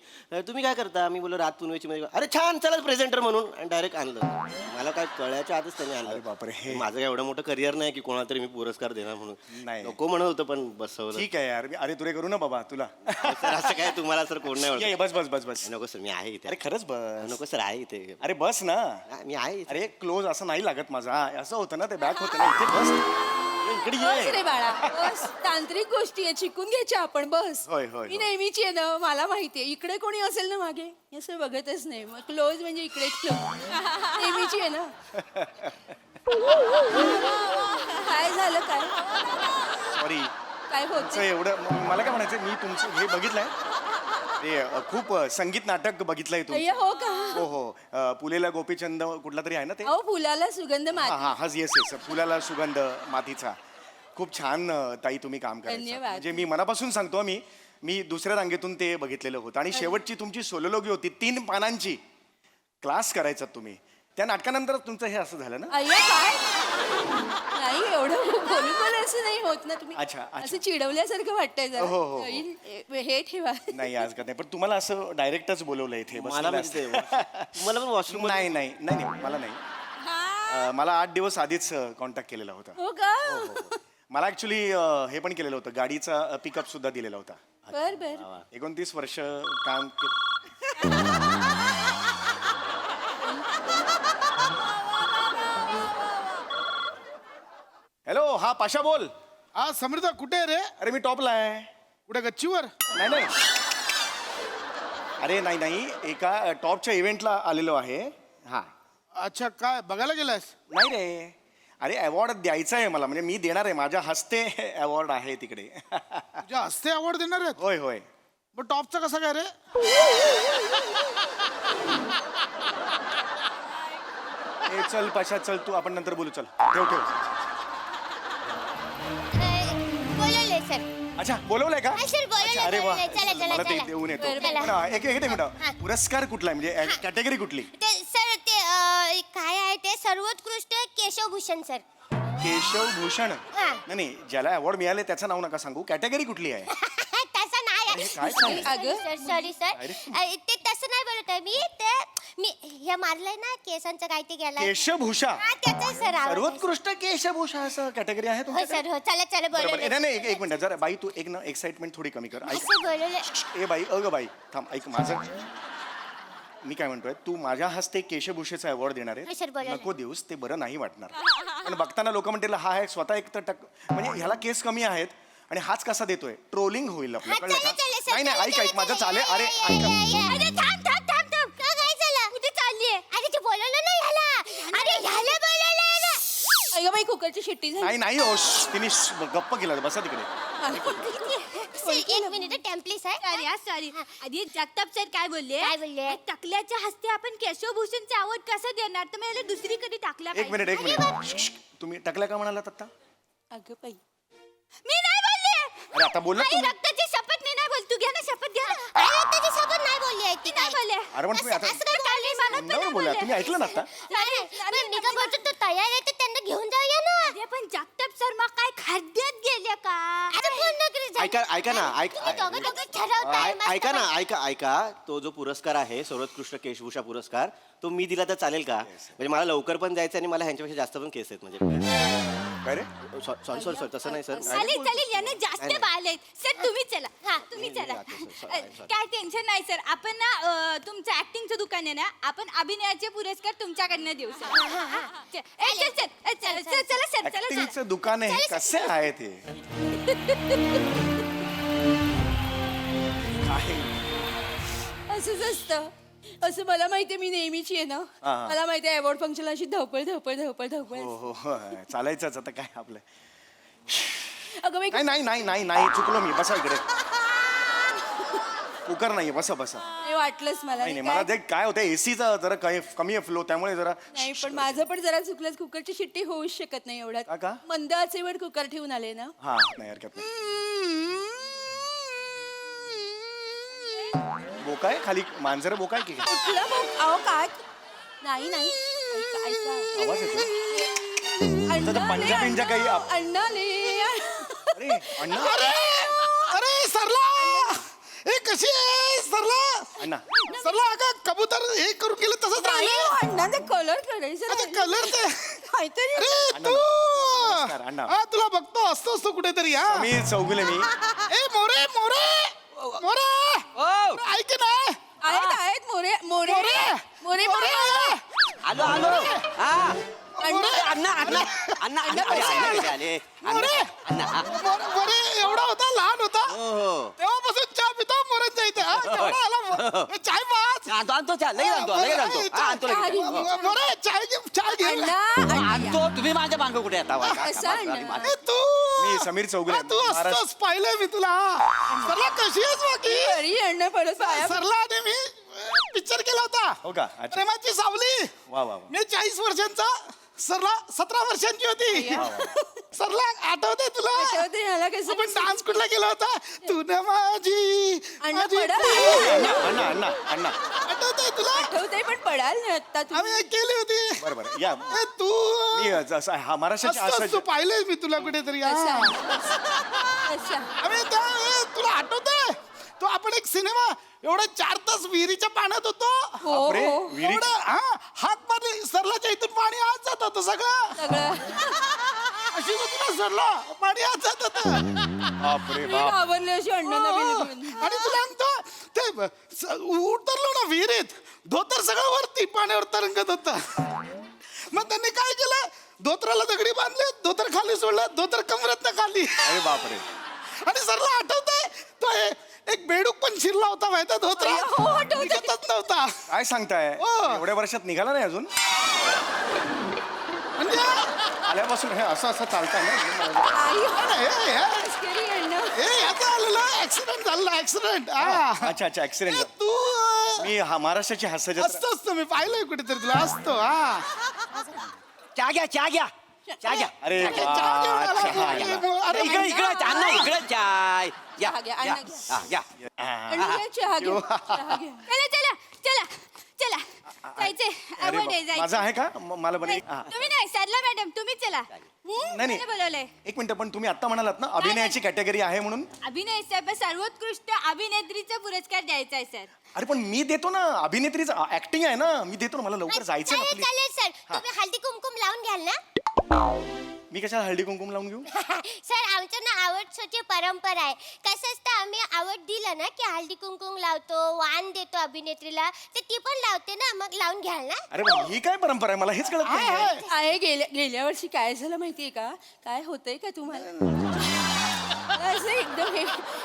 [SPEAKER 7] तुम्ही काय करता? मी बोललो रात पुनवेची मध्ये. अरे छान चला प्रेझेंटर म्हणून आणि डायरेक्ट आणलं. मला काय कळायच्या आधीच त्यांनी आणलं.
[SPEAKER 10] बापरे.
[SPEAKER 7] माझं काय एवढं मोठं करिअर नाही की कोणाला तरी मी पुरस्कार देणार म्हणून.
[SPEAKER 10] नाही.
[SPEAKER 7] नको म्हणत होतं पण बसवलं.
[SPEAKER 10] ठीक आहे यार. अरे तुरे करू ना बाबा तुला.
[SPEAKER 7] सर असं काय तुम्हाला सर कोण नाही
[SPEAKER 10] ये,
[SPEAKER 7] ओळखत.
[SPEAKER 10] बस बस बस बस.
[SPEAKER 7] नको सर मी आहे इथे.
[SPEAKER 10] अरे खरंच बस.
[SPEAKER 7] नको सर आहे इथे.
[SPEAKER 10] अरे बस ना.
[SPEAKER 7] मी आहे इथे.
[SPEAKER 10] अरे क्लोज असं नाही लागत माझा. असं होतं ना ते बॅक होतं ना इथे बस. इकडे
[SPEAKER 8] बस
[SPEAKER 10] ये.
[SPEAKER 8] रे बाळा बस. तांत्रिक गोष्टी आहे, शिकून घ्यायच्या आपण. बस.
[SPEAKER 10] होय, होय,
[SPEAKER 8] मी
[SPEAKER 10] होय.
[SPEAKER 8] नेहमीची आहे ना, मला माहितीये. इकडे कोणी असेल ना मागे असं बघतच नाही. मग क्लोज म्हणजे इकडे क्लोज. नेहमीची आहे ना. काय झालं? काय
[SPEAKER 10] सॉरी.
[SPEAKER 8] काय
[SPEAKER 10] तुमचं
[SPEAKER 8] होत?
[SPEAKER 10] एवढं मला काय म्हणायचं मी तुमचं हे बघितलंय ते खूप संगीत नाटक बघितलंय
[SPEAKER 8] अय्या,
[SPEAKER 10] तुमचं.
[SPEAKER 8] हो का?
[SPEAKER 10] हो हो पुलेला गोपीचंद कुठला तरी आहे ना ते.
[SPEAKER 8] अहो फुलाला सुगंध
[SPEAKER 10] हा
[SPEAKER 8] माती.
[SPEAKER 10] हा हा येस येस फुलाला सुगंध मातीचा. खूप छान ताई तुम्ही काम करायचं.
[SPEAKER 8] धन्यवाद.
[SPEAKER 10] म्हणजे मी मनापासून सांगतो मी दुसऱ्या रांगेतून ते बघितलेलं होतं आणि शेवटची तुमची सोलोलॉगी होती 3 पानांची. क्लास करायचा तुम्ही. त्या नाटकानंतर तुमचं हे असं झालं ना.
[SPEAKER 8] अय्या काय? नाही एवढं बोलून मला असं नाही होत ना. तुम्ही
[SPEAKER 10] अच्छा, अच्छा.
[SPEAKER 8] असं चिडवल्यासारखं वाटतंय जरा.
[SPEAKER 10] हो, हो, हो.
[SPEAKER 8] हे ठेवा.
[SPEAKER 10] नाही आज का नाही पण तुम्हाला असं डायरेक्टच बोलवलं इथे
[SPEAKER 7] मला
[SPEAKER 10] बसलेलं
[SPEAKER 7] म्हणजे
[SPEAKER 10] असतं.
[SPEAKER 7] तुम्हाला पण वॉशरूम
[SPEAKER 10] नाही नाही नाही नाही मला नाही. मला 8 दिवस आधीच कॉन्टॅक्ट केलेला होता.
[SPEAKER 8] हो का?
[SPEAKER 10] मला ऍक्च्युली हे पण केलेलं होतं गाडीचा पिकअप सुद्धा दिलेला होता.
[SPEAKER 8] बर बर.
[SPEAKER 10] 29 वर्ष काम हॅलो हा पाशा बोल.
[SPEAKER 2] हा समृद्धा कुठे आहे रे?
[SPEAKER 10] अरे मी टॉपला आहे.
[SPEAKER 2] कुठे गच्चीवर?
[SPEAKER 10] नाही नाही अरे नाही नाही एका टॉपच्या इव्हेंटला आलेलो आहे. हा
[SPEAKER 2] अच्छा काय बघायला गेलास?
[SPEAKER 10] नाही रे अरे अवॉर्ड द्यायचा आहे मला म्हणजे मी देणार आहे माझ्या हस्ते अवॉर्ड आहे तिकडे.
[SPEAKER 2] तुझ्या हस्ते अवॉर्ड देणार आहेत?
[SPEAKER 10] होय होय.
[SPEAKER 2] मग टॉपचा कसा काय रे?
[SPEAKER 10] ए चल पाशा चल तू आपण नंतर बोलू. चल ठेव ठेव.
[SPEAKER 9] बोलवलंय सर.
[SPEAKER 10] अच्छा बोलवलंय का?
[SPEAKER 9] हा, सर, बोलवलंय,
[SPEAKER 10] अच्छा, अरे वा
[SPEAKER 9] बोलवलंय. चला, चला,
[SPEAKER 10] मला ते
[SPEAKER 9] चला.
[SPEAKER 10] देऊन येतो.
[SPEAKER 9] चला.
[SPEAKER 10] पण एक मिनिट
[SPEAKER 9] हा.
[SPEAKER 10] पुरस्कार कुठला आहे म्हणजे कॅटेगरी कुठली?
[SPEAKER 9] ते सर ते काय आहे ते सर्वोत्कृष्ट केशवभूषण सर.
[SPEAKER 10] केशवभूषण.
[SPEAKER 9] हा.
[SPEAKER 10] नाही ज्याला अवॉर्ड मिळाले त्याचं नाव नका सांगू. कॅटेगरी कुठली आहे?
[SPEAKER 9] तसं नाही
[SPEAKER 10] अरे, काय सांग-
[SPEAKER 8] अगं.
[SPEAKER 9] सॉरी सर ते तसं नाही बोलत आहे मी हे मारलंय ना केसांचं काय ते गेला.
[SPEAKER 10] केशभूषा.
[SPEAKER 9] त्याचा सर आवड.
[SPEAKER 10] सर्वोत्कृष्ट केशभूषा असं कॅटेगरी आहे
[SPEAKER 9] हो
[SPEAKER 10] तुमच्याकडे?
[SPEAKER 9] सर हो चला चला
[SPEAKER 10] बरोबर.
[SPEAKER 9] बोलवलंय.
[SPEAKER 10] नाही नाही एक मिनिट जरा बाई तू एक ना एक्साइटमेंट थोडी कमी कर. ऐक
[SPEAKER 9] असं बोलवलंय.
[SPEAKER 10] ए बाई बाई थांब ऐक माझं. मी काय म्हणतोय तू माझ्या हस्ते केशभूषेचा अवॉर्ड देणार
[SPEAKER 9] हो,
[SPEAKER 10] आहे.
[SPEAKER 9] सर, बोला ना.
[SPEAKER 10] नको देऊस ते बरं नाही वाटणार. पण बघताना लोक म्हणतील हा आहे स्वतः एक तर म्हणजे ह्याला केस कमी आहेत आणि हाच कसा देतोय ट्रोलिंग होईल आपलं
[SPEAKER 9] हा,
[SPEAKER 10] कळलं
[SPEAKER 9] चला, चला,
[SPEAKER 10] का?
[SPEAKER 9] सर,
[SPEAKER 10] नाही नाही
[SPEAKER 9] चला,
[SPEAKER 10] ऐक माझं
[SPEAKER 9] चला,
[SPEAKER 10] चालेल. अरे
[SPEAKER 9] या,
[SPEAKER 10] ऐक
[SPEAKER 9] या, या. अरे थांब थांब थांब थांब का काय झालं? कुठे चालली अरे ते बोलवलं नाही ह्याला. अरे ह्याला बोलवलंय ना.
[SPEAKER 8] अय्या बाई कुकरची शिट्टी झाली.
[SPEAKER 10] नाही नाही तिने गप्प केला बसा तिकडे.
[SPEAKER 9] एक मिनिट टेम्पली सर.
[SPEAKER 8] सॉरी आधी जगताप सर काय बोलले?
[SPEAKER 9] काय बोलले?
[SPEAKER 8] टकल्याच्या हस्ते आपण केशवभूषणचा अवॉर्ड कसं देणार? तर मला दुसरीकडे टाकला
[SPEAKER 10] एक मिनिट तुम्ही टाकल्या का म्हणालात आता?
[SPEAKER 8] अगं बाई.
[SPEAKER 9] मी नाही बोलले.
[SPEAKER 10] अरे आता बोलला
[SPEAKER 9] आई,
[SPEAKER 10] तुम्ही.
[SPEAKER 9] रक्ताची शपथ मी नाही बोल. तू घ्या ना शपथ घ्या. आई, रक्ताची शपथ नाही बोलली आहे ती काय बोलले.
[SPEAKER 10] अरे पण तुम्ही आता नंबर बोला तुम्ही ऐकलं ना आता?
[SPEAKER 9] मी का बोलतो तू तयार आहे तर त्यांना घेऊन जाऊया ना.
[SPEAKER 8] अरे पण जगताप सर मग काय खाद्यात गेले का?
[SPEAKER 9] अरे पूर्ण करी
[SPEAKER 7] ऐका ऐका ना
[SPEAKER 9] तुम्ही दोघं दोघं ठरवताय मस्त
[SPEAKER 7] ऐका ना
[SPEAKER 9] पैकी.
[SPEAKER 7] ऐका तो जो पुरस्कार आहे सर्वोत्कृष्ट केशभूषा पुरस्कार तो मी दिला तर चालेल का? म्हणजे मला लवकर पण जायचं आणि मला ह्यांच्यापेक्षा जास्त पण केस आहेत म्हणजे
[SPEAKER 10] काय रे
[SPEAKER 7] सॉरी सॉरी सॉरी तसं नाही सर
[SPEAKER 9] चालेल चालेल यांना जास्त
[SPEAKER 7] नाही.
[SPEAKER 9] बाल आहेत सर तुम्ही चला हा तुम्ही
[SPEAKER 7] नाही,
[SPEAKER 9] चला
[SPEAKER 7] नाही, sorry, sorry.
[SPEAKER 9] काय टेन्शन नाही सर आपण ना तुमचं ऍक्टिंगचं दुकान आहे ना आपण अभिनयाचे पुरस्कार तुमच्याकडनं देऊ सर चल चल चल चल चला सर चला
[SPEAKER 10] ऍक्टिंगचं दुकान आहे हे कसे आहे ते काय
[SPEAKER 8] असंच असतं असं मला माहितीये मी नेहमीची आहे ना
[SPEAKER 10] हा.
[SPEAKER 8] मला माहितीये अवॉर्ड फंक्शनला अशी धवपळ धवपळ धवपळ धवपळ
[SPEAKER 10] हो हो हो चालायचंच आता काय आपलं
[SPEAKER 8] अगं मी
[SPEAKER 10] नाही नाही नाही नाही नाही चुकलो मी बसा इकडे कुकर नाहीये बसा बसा
[SPEAKER 8] नाही वाटलंच मला
[SPEAKER 10] नाही
[SPEAKER 8] नाही
[SPEAKER 10] नाही मला
[SPEAKER 8] काय-
[SPEAKER 10] ते काय होतं एसीचा जरा कमी आहे फ्लो त्यामुळे जरा
[SPEAKER 8] नाही पण माझं पण जरा चुकलंच कुकरची शिट्टी होऊच शकत नाही
[SPEAKER 10] का
[SPEAKER 8] एवढ्यात
[SPEAKER 10] का?
[SPEAKER 8] मंद आचेवर कुकर ठेवून आले ना
[SPEAKER 10] हा नाही हरकत नाही बोकाय खाली मांजर बोकाय की काय?
[SPEAKER 8] कुठला मग अहो काय नाही नाही ऐका, ऐका.
[SPEAKER 10] आवाज येतो
[SPEAKER 8] अण्णा
[SPEAKER 10] तर पंजाबींच्या
[SPEAKER 8] आले,
[SPEAKER 10] काही
[SPEAKER 8] अण्णा, अण्णा आले.
[SPEAKER 10] अरे अण्णा
[SPEAKER 2] अरे सरला ए कशी आहे सरला
[SPEAKER 10] अण्णा
[SPEAKER 2] सरला अगं कबूतर हे करून गेलं तसंच
[SPEAKER 8] नाही,
[SPEAKER 2] राहिलं
[SPEAKER 8] अण्णाचा कलर करायचा
[SPEAKER 2] आता
[SPEAKER 8] राहिला.
[SPEAKER 2] कलर ते
[SPEAKER 8] काहीतरी
[SPEAKER 2] अरे
[SPEAKER 10] अण्णा,
[SPEAKER 2] तू
[SPEAKER 10] नमस्कार, अण्णा.
[SPEAKER 2] हा तुला बघतो असतो कुठेतरी हा
[SPEAKER 10] मी चौगुले मी
[SPEAKER 2] ए मोरे मोरे मोरे ऐक ना
[SPEAKER 8] आहेत मोरे मोरे
[SPEAKER 2] मोरे
[SPEAKER 8] मोरे
[SPEAKER 2] मोरे
[SPEAKER 11] आलो आलो हा
[SPEAKER 8] अण्णा
[SPEAKER 11] अण्णा अण्णा अण्णा अण्णा अरे अण्णा कसे आले
[SPEAKER 2] मोरे
[SPEAKER 11] अण्णा हा.
[SPEAKER 2] मोरे एवढा होता लहान होता
[SPEAKER 11] हो हो
[SPEAKER 2] तेव्हापासून चहा पितो मोरेंच्या इथे हा केवढा आला ए, चाय पाच
[SPEAKER 11] आणतो आणतो चहा लगेच आणतो लगेच आणतो हा, आणतो लगेच
[SPEAKER 2] मोरे चाय घे चाय घे
[SPEAKER 8] अण्णा
[SPEAKER 11] आणतो तुम्ही माझ्या मागं कुठे येता वा, काय
[SPEAKER 8] असं
[SPEAKER 11] कमाल
[SPEAKER 8] अण्णा.
[SPEAKER 11] झाली माझी.
[SPEAKER 2] ए, तू
[SPEAKER 10] मी समीर चौगुले
[SPEAKER 2] हा, तू
[SPEAKER 10] महाराष्ट्र
[SPEAKER 2] असतोस पाहिलंय मी तुला सरला कशी आहेस बाकी
[SPEAKER 8] घरी अण्णा परत पाया
[SPEAKER 2] सरला आणि मी पिक्चर केला होता
[SPEAKER 10] हो का अच्छा
[SPEAKER 2] प्रेमाची सावली
[SPEAKER 10] वा वा वा
[SPEAKER 2] मी 40 वर्षांचा सरला 17 वर्षांची होती सरला आठवते तुला
[SPEAKER 8] आठवते ह्याला कसं
[SPEAKER 2] आपण डान्स कुठला केला होता तू न माझी
[SPEAKER 8] अण्णा
[SPEAKER 2] माझी
[SPEAKER 8] पडाल
[SPEAKER 10] अण्णा अण्णा अण्णा अण्णा
[SPEAKER 2] आठवते तुला
[SPEAKER 8] आठवते पण पडाल ना आता तुम्ही
[SPEAKER 2] आम्ही एक केली होती
[SPEAKER 10] बरं बरं या
[SPEAKER 2] ए, तू
[SPEAKER 10] मी जसं हा महाराष्ट्राची
[SPEAKER 2] असतोस,
[SPEAKER 10] असं
[SPEAKER 2] तू पाहिलंय मी तुला कुठेतरी हा.
[SPEAKER 8] अच्छा
[SPEAKER 2] आम्ही तुला आठवतंय तो आपण एक सिनेमा एवढा 4 तास विहिरीच्या पाण्यात होतो
[SPEAKER 8] हो
[SPEAKER 10] बापरे,
[SPEAKER 8] हो
[SPEAKER 10] विहिरी
[SPEAKER 2] एवढं, हा हात मारले सरलाच्या इथून पाणी आत जात होतं सगळं
[SPEAKER 8] सगळं
[SPEAKER 2] अशी होती ना सरला पाणी आत जात होतं
[SPEAKER 10] बापरे
[SPEAKER 8] मी
[SPEAKER 10] बाप
[SPEAKER 8] घाबरले अशी अण्णांना बिलकुल.
[SPEAKER 2] आणि तुला सांगतो ते उतरलो ना विहिरीत धोतर सगळं वरती पाण्यावर तरंगत होत मग त्यांनी काय केलं धोत्राला दगडी बांधले धोतर खाली सोडलं धोतर कमरेत खाली
[SPEAKER 10] अरे बापरे
[SPEAKER 2] आणि सरला आठवतंय तो एक बेडूक पण शिरला होता माहिती धोत्रा
[SPEAKER 8] हो, आठवतंय.
[SPEAKER 2] निघतच नव्हता
[SPEAKER 10] काय सांगताय
[SPEAKER 2] हो.
[SPEAKER 10] एवढ्या वर्षात निघाला नाही अजून
[SPEAKER 2] म्हणजे
[SPEAKER 10] आल्यापासून हे असं असं चालतंय ना
[SPEAKER 8] आई
[SPEAKER 2] हे
[SPEAKER 8] मस्करी अण्णा
[SPEAKER 2] याचा आलेला ऍक्सिडेंट झालेला ऍक्सिडेंट
[SPEAKER 10] अच्छा अच्छा ऍक्सिडेंट
[SPEAKER 2] तू
[SPEAKER 10] मी हा महाराष्ट्राची हास्य जत्रा
[SPEAKER 2] असतो असतो मी पाहिलंय कुठेतरी तुला असतो हा
[SPEAKER 11] चहा घ्या चहा घ्या चहा घ्या
[SPEAKER 10] अरे
[SPEAKER 2] चहा घेऊन आला
[SPEAKER 10] वा,
[SPEAKER 2] तू.
[SPEAKER 10] चहा.
[SPEAKER 2] अरे
[SPEAKER 11] इकडे इकडे अण्णा इकडे चाय या
[SPEAKER 8] चहा घ्या,
[SPEAKER 11] या.
[SPEAKER 8] अण्णा घ्या.
[SPEAKER 11] हा, या
[SPEAKER 8] अण्णा घ्या, चहा घ्या चहा घ्या
[SPEAKER 9] चला चला चला चला जायचे
[SPEAKER 10] अरे
[SPEAKER 9] आवड आहे
[SPEAKER 10] बा- माझं
[SPEAKER 9] जायचं
[SPEAKER 10] आहे का मला बरं हा.
[SPEAKER 9] तुम्ही नाही सरला मॅडम तुम्ही चला
[SPEAKER 10] नाही.
[SPEAKER 9] कोणी बोलवलंय
[SPEAKER 10] एक मिनिट पण तुम्ही आता म्हणालात ना अभिनयाची कॅटेगरी आहे म्हणून
[SPEAKER 9] अभिनय साहेब सर्वोत्कृष्ट अभिनेत्रीचा पुरस्कार द्यायचा आहे सर
[SPEAKER 10] अरे पण मी देतो ना अभिनेत्रीचं ऍक्टिंग आहे ना मी देतो ना मला लवकर जायचं ना
[SPEAKER 9] चालेल
[SPEAKER 10] please.
[SPEAKER 9] चालेल सर तुम्ही हळदी कुमकुम लावून घ्याल ना
[SPEAKER 10] मी कशाला हळदी कुंकुम लावून घेऊ
[SPEAKER 9] सर आमच्या ना आवड शोची परंपरा आहे कसं असतं आम्ही आवड दिलं ना की हळदी कुंकुम लावतो वाण देतो अभिनेत्रीला तर ती पण लावते ना मग लावून घ्याल ना
[SPEAKER 10] अरे पण ही काय परंपरा आहे मला हेच कळत नाही
[SPEAKER 8] आहे गेल्या वर्षी काय झालं माहितीये का काय होतंय का तुम्हाला असं एकदम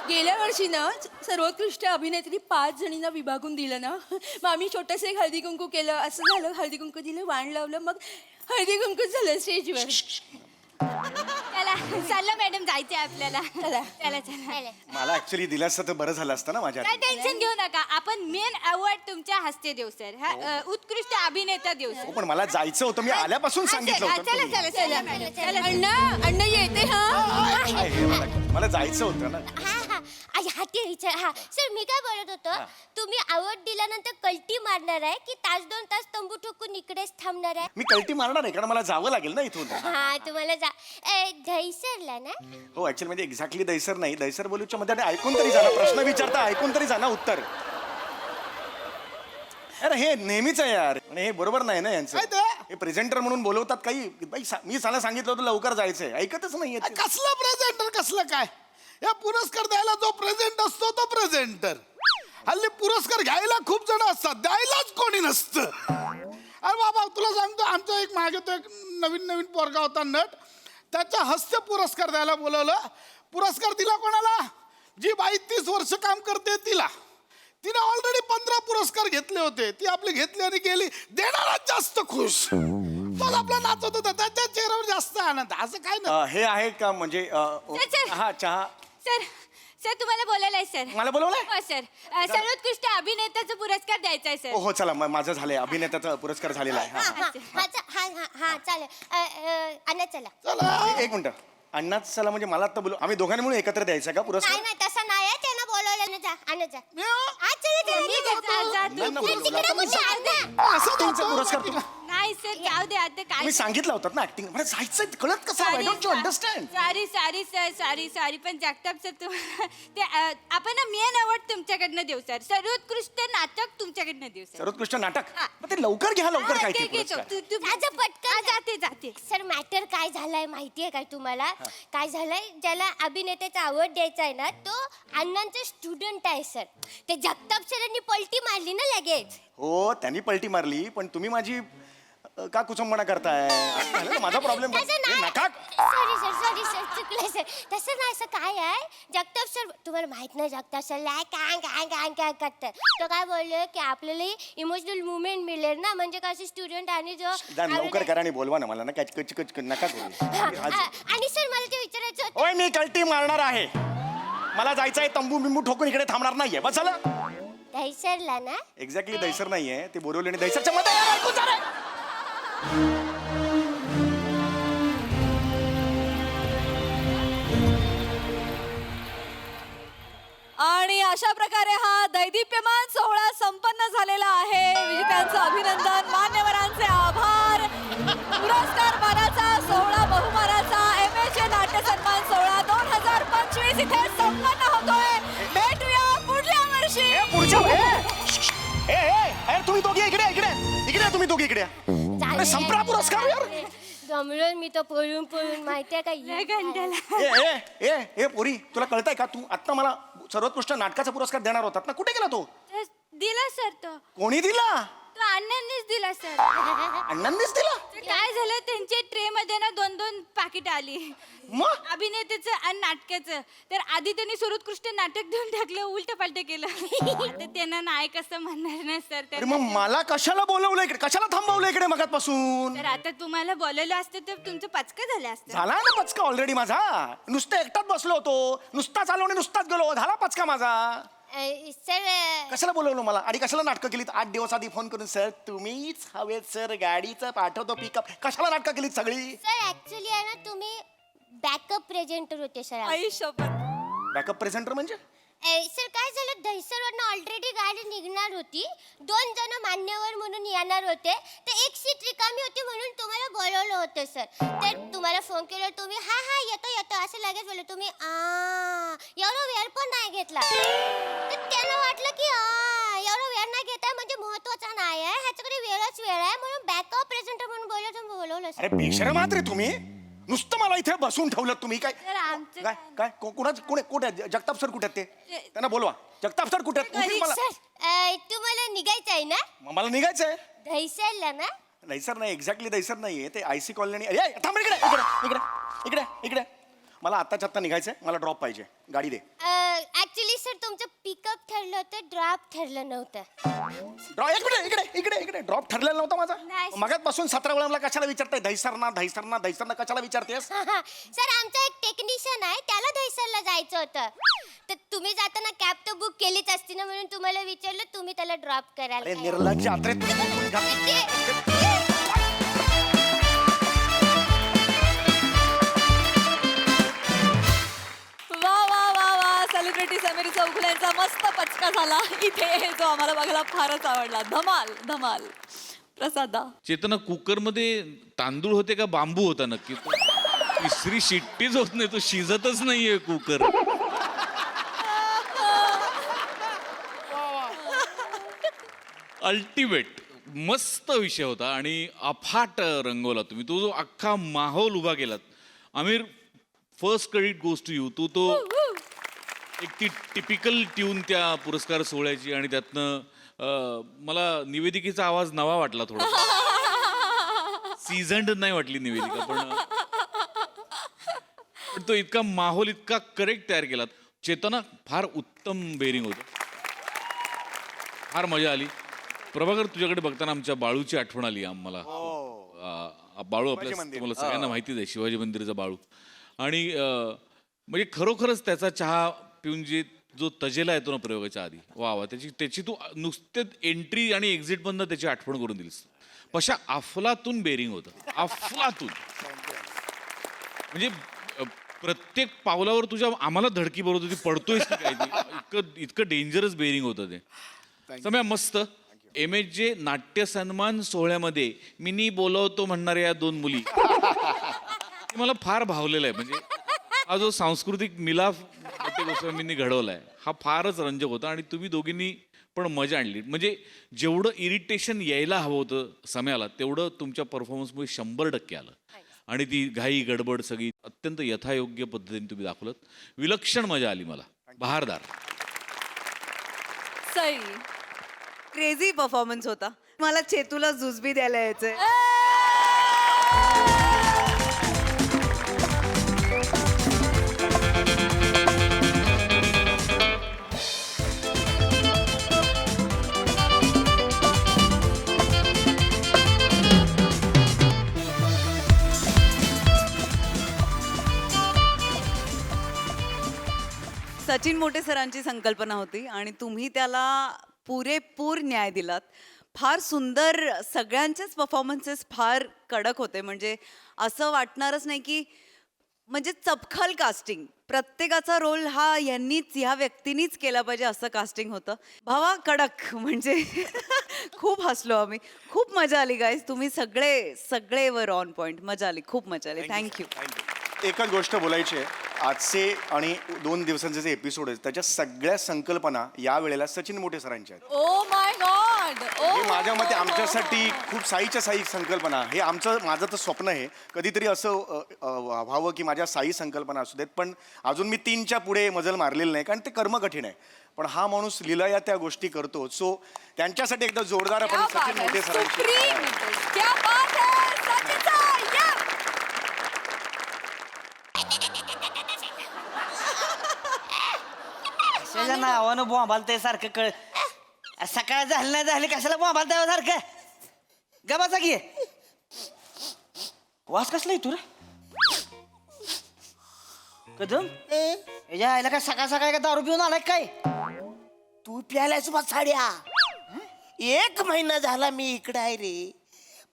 [SPEAKER 8] गेल्या वर्षी ना सर्वोत्कृष्ट अभिनेत्री 5 जणींना विभागून दिलं ना मग आम्ही छोटंसं एक हळदी कुंकू केलं असं झालं हळदी कुंकू दिलं वाण लावलं मग हळदी कुंकू झालं स्टेजवर
[SPEAKER 9] चला चाललं मॅडम जायचंय आपल्याला चला चला चला
[SPEAKER 10] मला ऍक्च्युली दिलं असतं तर बरं झालं असतं ना माझ्या
[SPEAKER 9] काय टेन्शन घेऊ नका आपण मेन अवॉर्ड तुमच्या हस्ते देऊ सर हा उत्कृष्ट अभिनेता देऊ सर
[SPEAKER 10] हो, पण मला जायचं होतं मी आल्यापासून सांगितलं होतं
[SPEAKER 9] चला
[SPEAKER 10] तुम्ही.
[SPEAKER 9] चला चला मॅडम चला
[SPEAKER 8] अण्णा येते हा
[SPEAKER 10] काय हे मला जायचं होतं ना
[SPEAKER 9] हा हा आई हाती यायचं हा सर मी काय बोलत होतो तुम्ही अवॉर्ड दिल्यानंतर कल्टी मारणार आहे की तास 2 तास तंबू ठोकून इकडेच थांबणार आहे
[SPEAKER 10] मी कल्टी मारणार आहे कारण मला जावं लागेल ना इथून
[SPEAKER 9] हा तुम्हाला दहीसरला ना
[SPEAKER 10] हो ऍक्च्युअली म्हणजे एक्झॅक्टली दैसर नाही दैसर बोलूच्या मध्ये आणि ऐकून तरी जाणं प्रश्न विचारता ऐकून तरी जाणं उत्तर अरे हे नेहमीच आहे यार आणि हे बरोबर नाही ना यांचं
[SPEAKER 2] काय ते?
[SPEAKER 10] हे प्रेझेंटर म्हणून बोलवतात काही बाई मी साला सांगितलं होतं लवकर जायचंय ऐकतच नाहीये ते.
[SPEAKER 2] कसलं प्रेझेंटर कसलं काय या पुरस्कार द्यायला जो प्रेझेंट असतो तो प्रेझेंटर. हल्ली पुरस्कार घ्यायला खूप जण असतात द्यायलाच कोणी नसतं. अरे बाबा तुला सांगतो आमचा एक मागे तो एक नवीन पोरगा होता नट त्याच्या हस्ते पुरस्कार द्यायला बोलवलं. पुरस्कार दिला कोणाला? जी बाई 30 वर्ष काम करते तिला. तिने ऑलरेडी 15 पुरस्कार घेतले होते. ती आपले घेतली आणि गेली. देणाराच जास्त खुश. तो आपला नाचत होता त्याच्या चेहऱ्यावर जास्त आनंद. असं काय नाही.
[SPEAKER 10] हे आहे का म्हणजे
[SPEAKER 8] सर.
[SPEAKER 10] हा चहा
[SPEAKER 8] सर सर तुम्हाला बोलायला सर.
[SPEAKER 10] मला बोलवलंय?
[SPEAKER 8] हो सर सर्वोत्कृष्ट अभिनेत्याचा पुरस्कार द्यायचा आहे सर.
[SPEAKER 10] हो चला माझं झालंय अभिनेत्याचा पुरस्कार झालेला आहे
[SPEAKER 9] हा चालेल अण्णा चला.
[SPEAKER 10] एक मिनिट अण्णाच चला म्हणजे मला आता बोलू आम्ही दोघांनी मिळून एकत्र द्यायचा का पुरस्कार
[SPEAKER 9] नाही तसं नाही आहे त्यांना बोलवलं ना जा अण्णा जा. आज चला
[SPEAKER 10] अण्णांना बोलवलं. आता मी असं त्यांचा पुरस्कार
[SPEAKER 8] नाही सर जाऊ दे आता काय
[SPEAKER 10] मी सांगितलं होतं ना ऍक्टिंग मला जायचं कळत कसं I don't you understand.
[SPEAKER 8] Sorry sir sorry पण जगताप सर तुम्हाला ते आपण ना मेन अवॉर्ड तुमच्याकडनं देऊ सर. सर्वोत्कृष्ट नाटक तुमच्याकडनं देऊ सर.
[SPEAKER 10] सर्वोत्कृष्ट नाटक मग ते लवकर घ्या लवकर काय ते पुरस्कार.
[SPEAKER 8] जाते जाते
[SPEAKER 9] सर मॅटर काय झालंय माहितीये काय तुम्हाला? काय झालंय ज्याला अभिनेत्याचा अवॉर्ड द्यायचा आहे ना तो अण्णांचा स्टुडंट आहे सर. ते जगताप सरांनी पलटी मारली ना लगेच.
[SPEAKER 10] हो त्यांनी पलटी मारली पण तुम्ही माझी का कुचंबणा करताय असं झालं ना, माझा प्रॉब्लेम नका.
[SPEAKER 9] सॉरी सर चुकलं सर. तसं नाही असं काय आहे जगताप सर तुम्हाला माहित नाही जगताप सर काय करतात. तो काय बोलले की आपल्याला इमोशनल मुवमेंट मिळेल ना म्हणजे कसं स्टुडंट आणि जो
[SPEAKER 10] लवकर करा आणि बोलवा ना मला ना कच नका करू.
[SPEAKER 9] आणि सर मला ते विचारायचं होतं.
[SPEAKER 10] ओय मी कल्टी मारणार आहे मला जायचं आहे तंबू बिंबू ठोकून इकडे थांबणार नाहीये बस झालं.
[SPEAKER 9] दहीसरला ना
[SPEAKER 10] एक्झॅक्टली दैसर नाहीये ते बोरवले आणि दैसरच्या मध्ये आहे, ऐकून जा रे.
[SPEAKER 4] आणि अशा प्रकारे हा दैदिप्यमान सोहळा संपन्न झालेला आहे. विजेत्यांचं अभिनंदन मान्यवरांचे आभार. पुरस्कार मानाचा सोहळा बहुमानाचा MHA नाट्य सन्मान सोहळा 2025 इथे संपन्न होतोय. भेटूया पुढल्या वर्षी.
[SPEAKER 10] तुम्ही दोघे इकडे इकडे इकडे तुम्ही दोघे इकडे अरे संपला पुरस्कार यार.
[SPEAKER 9] जमलं मी तर पळून माहितीये का
[SPEAKER 10] ए पोरी तुला कळतंय का तू आता मला सर्वोत्कृष्ट नाटकाचा पुरस्कार देणार होतात ना कुठे गेला तो?
[SPEAKER 8] दिला सर तो
[SPEAKER 10] कोणी दिला?
[SPEAKER 8] तो अण्णांनीच दिला सर.
[SPEAKER 10] अण्णांनीच दिला?
[SPEAKER 8] काय झालं त्यांच्या ट्रे मध्ये ना 2-2 पाकिट आली
[SPEAKER 10] मग
[SPEAKER 8] अभिनेत्याचं आणि नाटकाचं. तर आधी त्यांनी सर्वोत्कृष्ट नाटक देऊन टाकलं उलट पालट केलं. आता त्यांना नाही कसं म्हणणार ना सर.
[SPEAKER 10] अरे मग मला कशाला बोलवलं इकडे कशाला थांबवलं इकडे मगातपासून?
[SPEAKER 8] तर आता तुम्हाला बोलवलं असतं तर तुमचं पचका झालं असतं.
[SPEAKER 10] झाला ना पचका ऑलरेडी माझा. नुसतं एकटाच बसलो होतो नुसताच आलो आणि नुसताच गेलो झाला पचका माझा.
[SPEAKER 9] सर
[SPEAKER 10] कशाला बोलवलं मला आणि कशाला नाटकं केलीत 8 दिवस आधी फोन करून सर तुम्हीच हवेत सर गाडीचं पाठवतो पिकअप कशाला नाटकं केलीत सगळी?
[SPEAKER 9] सर ऍक्च्युली आहे ना तुम्ही बॅकअप प्रेझेंटर होते सर.
[SPEAKER 10] बॅकअप प्रेझेंटर म्हणजे?
[SPEAKER 9] सर काय झालं दहीसरवरनं ऑलरेडी गाडी निघणार होती. 2 जण मान्यवर म्हणून येणार होते तर एक सीट रिकामी होती म्हणून तुम्हाला बोलवलं होतं सर. तर तुम्हाला फोन केला तुम्ही हा येतो असं लगेच बोलले तुम्ही एवढा वेळ पण नाही घेतला. तर त्यांना वाटलं की एवढा वेळ नाही घेताय म्हणजे महत्वाचा नाही आहे ह्याच्याकडे वेळच वेळ आहे म्हणून बॅकअप प्रेझेंटर म्हणून बोलवलं
[SPEAKER 10] अरे बेशरम आहात रे तुम्ही. नुसतं मला इथे बसून ठेवलं तुम्ही काय
[SPEAKER 8] सर आमचं
[SPEAKER 10] काय काय कुठे जगताप सर कुठे आहेत ते त्यांना बोलवा. जगताप सर कुठे आहेत? उठील मला.
[SPEAKER 9] सर तुम्हाला निघायचं आहे ना
[SPEAKER 10] मग मला निघायचंय.
[SPEAKER 9] दहीसरला ना?
[SPEAKER 10] दैसर नाही एक्झॅक्टली दैसर नाहीये ते IC कॉलनी. थांब इकडे इकडे इकडे इकडे इकडे मला आत्ताच्या आत्ता निघायचंय मला ड्रॉप पाहिजे गाडी दे.
[SPEAKER 9] ऍक्च्युली सर तुमचं पिकअप ठरलं होतं ड्रॉप ठरलं नव्हतं.
[SPEAKER 10] इकडे इकडे इकडे इकडे ड्रॉप ठरलेला नव्हता माझा.
[SPEAKER 9] नाही.
[SPEAKER 10] मगातपासून 17 वेळा मला कशाला विचारताय दहीसरना कशाला विचारतेस?
[SPEAKER 9] सर आमचा एक टेक्निशियन आहे त्याला दहीसरला जायचं होतं तर तुम्ही जाताना कॅब तर बुक केलीच असती ना म्हणून तुम्हाला विचारलं तुम्ही त्याला ड्रॉप
[SPEAKER 10] अरे
[SPEAKER 9] करायला.
[SPEAKER 10] निर्लज्ज आत्रे
[SPEAKER 4] वा सेलिब्रिटी समीर चौगुले यांचा मस्त पचका झाला इथे जो आम्हाला बघायला फारच आवडला. धमाल प्रसादा.
[SPEAKER 5] चेतना कुकर मध्ये तांदूळ होते का बांबू होता नक्की? तिसरी शिट्टीच होत नाही तो शिजतच नाहीये कुकर. अल्टिमेट मस्त विषय होता आणि अफाट रंगवला तुम्ही. तो जो अख्खा माहोल उभा केलात. Aamir, first credit goes to you. तू तो एक ती टिपिकल ट्यून त्या पुरस्कार सोहळ्याची आणि त्यातनं मला निवेदिकेचा आवाज नवा वाटला थोडा. सीझन्ड नाही वाटली निवेदिका, पण तो इतका माहोल इतका करेक्ट तयार केलात. चेतना, फार उत्तम बेरिंग होतं, फार मजा आली. प्रभाकर, तुझ्याकडे बघताना आमच्या बाळूची आठवण आली आम्हाला. बाळू आपल्या तुम्हाला सगळ्यांना माहितीच आहे, शिवाजी मंदिराचा बाळू. आणि म्हणजे खरोखरच त्याचा चहा पिऊन जो तजेला येतो ना प्रयोगाच्या आधी, वा वा, त्याची तू नुसते एंट्री आणि एक्झिट मधनं त्याची आठवण करून दिलीस. पशा अफलातून बेरिंग होतं, अफलातून. म्हणजे प्रत्येक पावलावर तुझ्या आम्हाला धडकी बरोबर होती, पडतोयस की काय, इतकं डेंजरस बेरिंग होतं ते. सम्या, मस्त. MHJ नाट्य सन्मान सोहळ्यामध्ये मिनी बोलवतो म्हणणाऱ्या या 2 मुली मला फार भावलेला आहे. म्हणजे हा जो सांस्कृतिक मिलाफ गोस्वामींनी घडवलाय हा फारच रंजक होता आणि तुम्ही दोघींनी पण मजा आणली. म्हणजे जेवढं इरिटेशन यायला हवं होतं सम्याला तेवढं तुमच्या परफॉर्मन्समुळे 100% आलं. आणि ती घाई गडबड सगळी अत्यंत यथायोग्य पद्धतीने तुम्ही दाखवलं. विलक्षण मजा आली मला, बहारदार.
[SPEAKER 4] सई,
[SPEAKER 6] क्रेझी परफॉर्मन्स होता. मला चेतूला जुजबी द्यायला यायचंय. सचिन मोटे सरांची संकल्पना होती आणि तुम्ही त्याला पुरेपूर न्याय दिलात. फार सुंदर, सगळ्यांचेच परफॉर्मन्सेस फार कडक होते. म्हणजे असं वाटणारच नाही की म्हणजे चपखल कास्टिंग, प्रत्येकाचा रोल हा ह्या व्यक्तीनीच केला पाहिजे असं कास्टिंग होतं. भावा कडक. म्हणजे खूप हसलो आम्ही, खूप मजा आली गाईज. तुम्ही सगळे वर ऑन पॉइंट. मजा आली, खूप मजा आली. थँक्यू.
[SPEAKER 10] एकच गोष्ट बोलायची आहे, आजचे आणि 2 दिवसांचे जे एपिसोड आहेत त्याच्या सगळ्या संकल्पना या वेळेला सचिन मोटे सरांच्या आहेत.
[SPEAKER 4] Oh my God.
[SPEAKER 10] हे माझ्या मते आमच्यासाठी खूप साईच्या साई संकल्पना. हे माझं तर स्वप्न आहे कधीतरी असं व्हावं की माझ्या साई संकल्पना असू देत. पण अजून मी 3च्या पुढे मजल मारलेलं नाही, कारण ते कर्म कठीण आहे. पण हा माणूस लीलाया त्या गोष्टी करतो. सो त्यांच्यासाठी एकदा जोरदार आपण सचिन मोटे सरांची.
[SPEAKER 4] क्या बात है सचिन सर.
[SPEAKER 3] कशाच्या नावानं बोंबालतंय सारखं कळ. सकाळ झाली नाही झाली कशाला बोंबालताय सारखं. गबाचा की वास कसला येतो रे कदम. याच्या आईला काय सकाळ सकाळ का दारू पिऊन आलाय काय.
[SPEAKER 7] तू प्यायलायस साड्या. 1 महिना झाला मी इकडे आहे रे.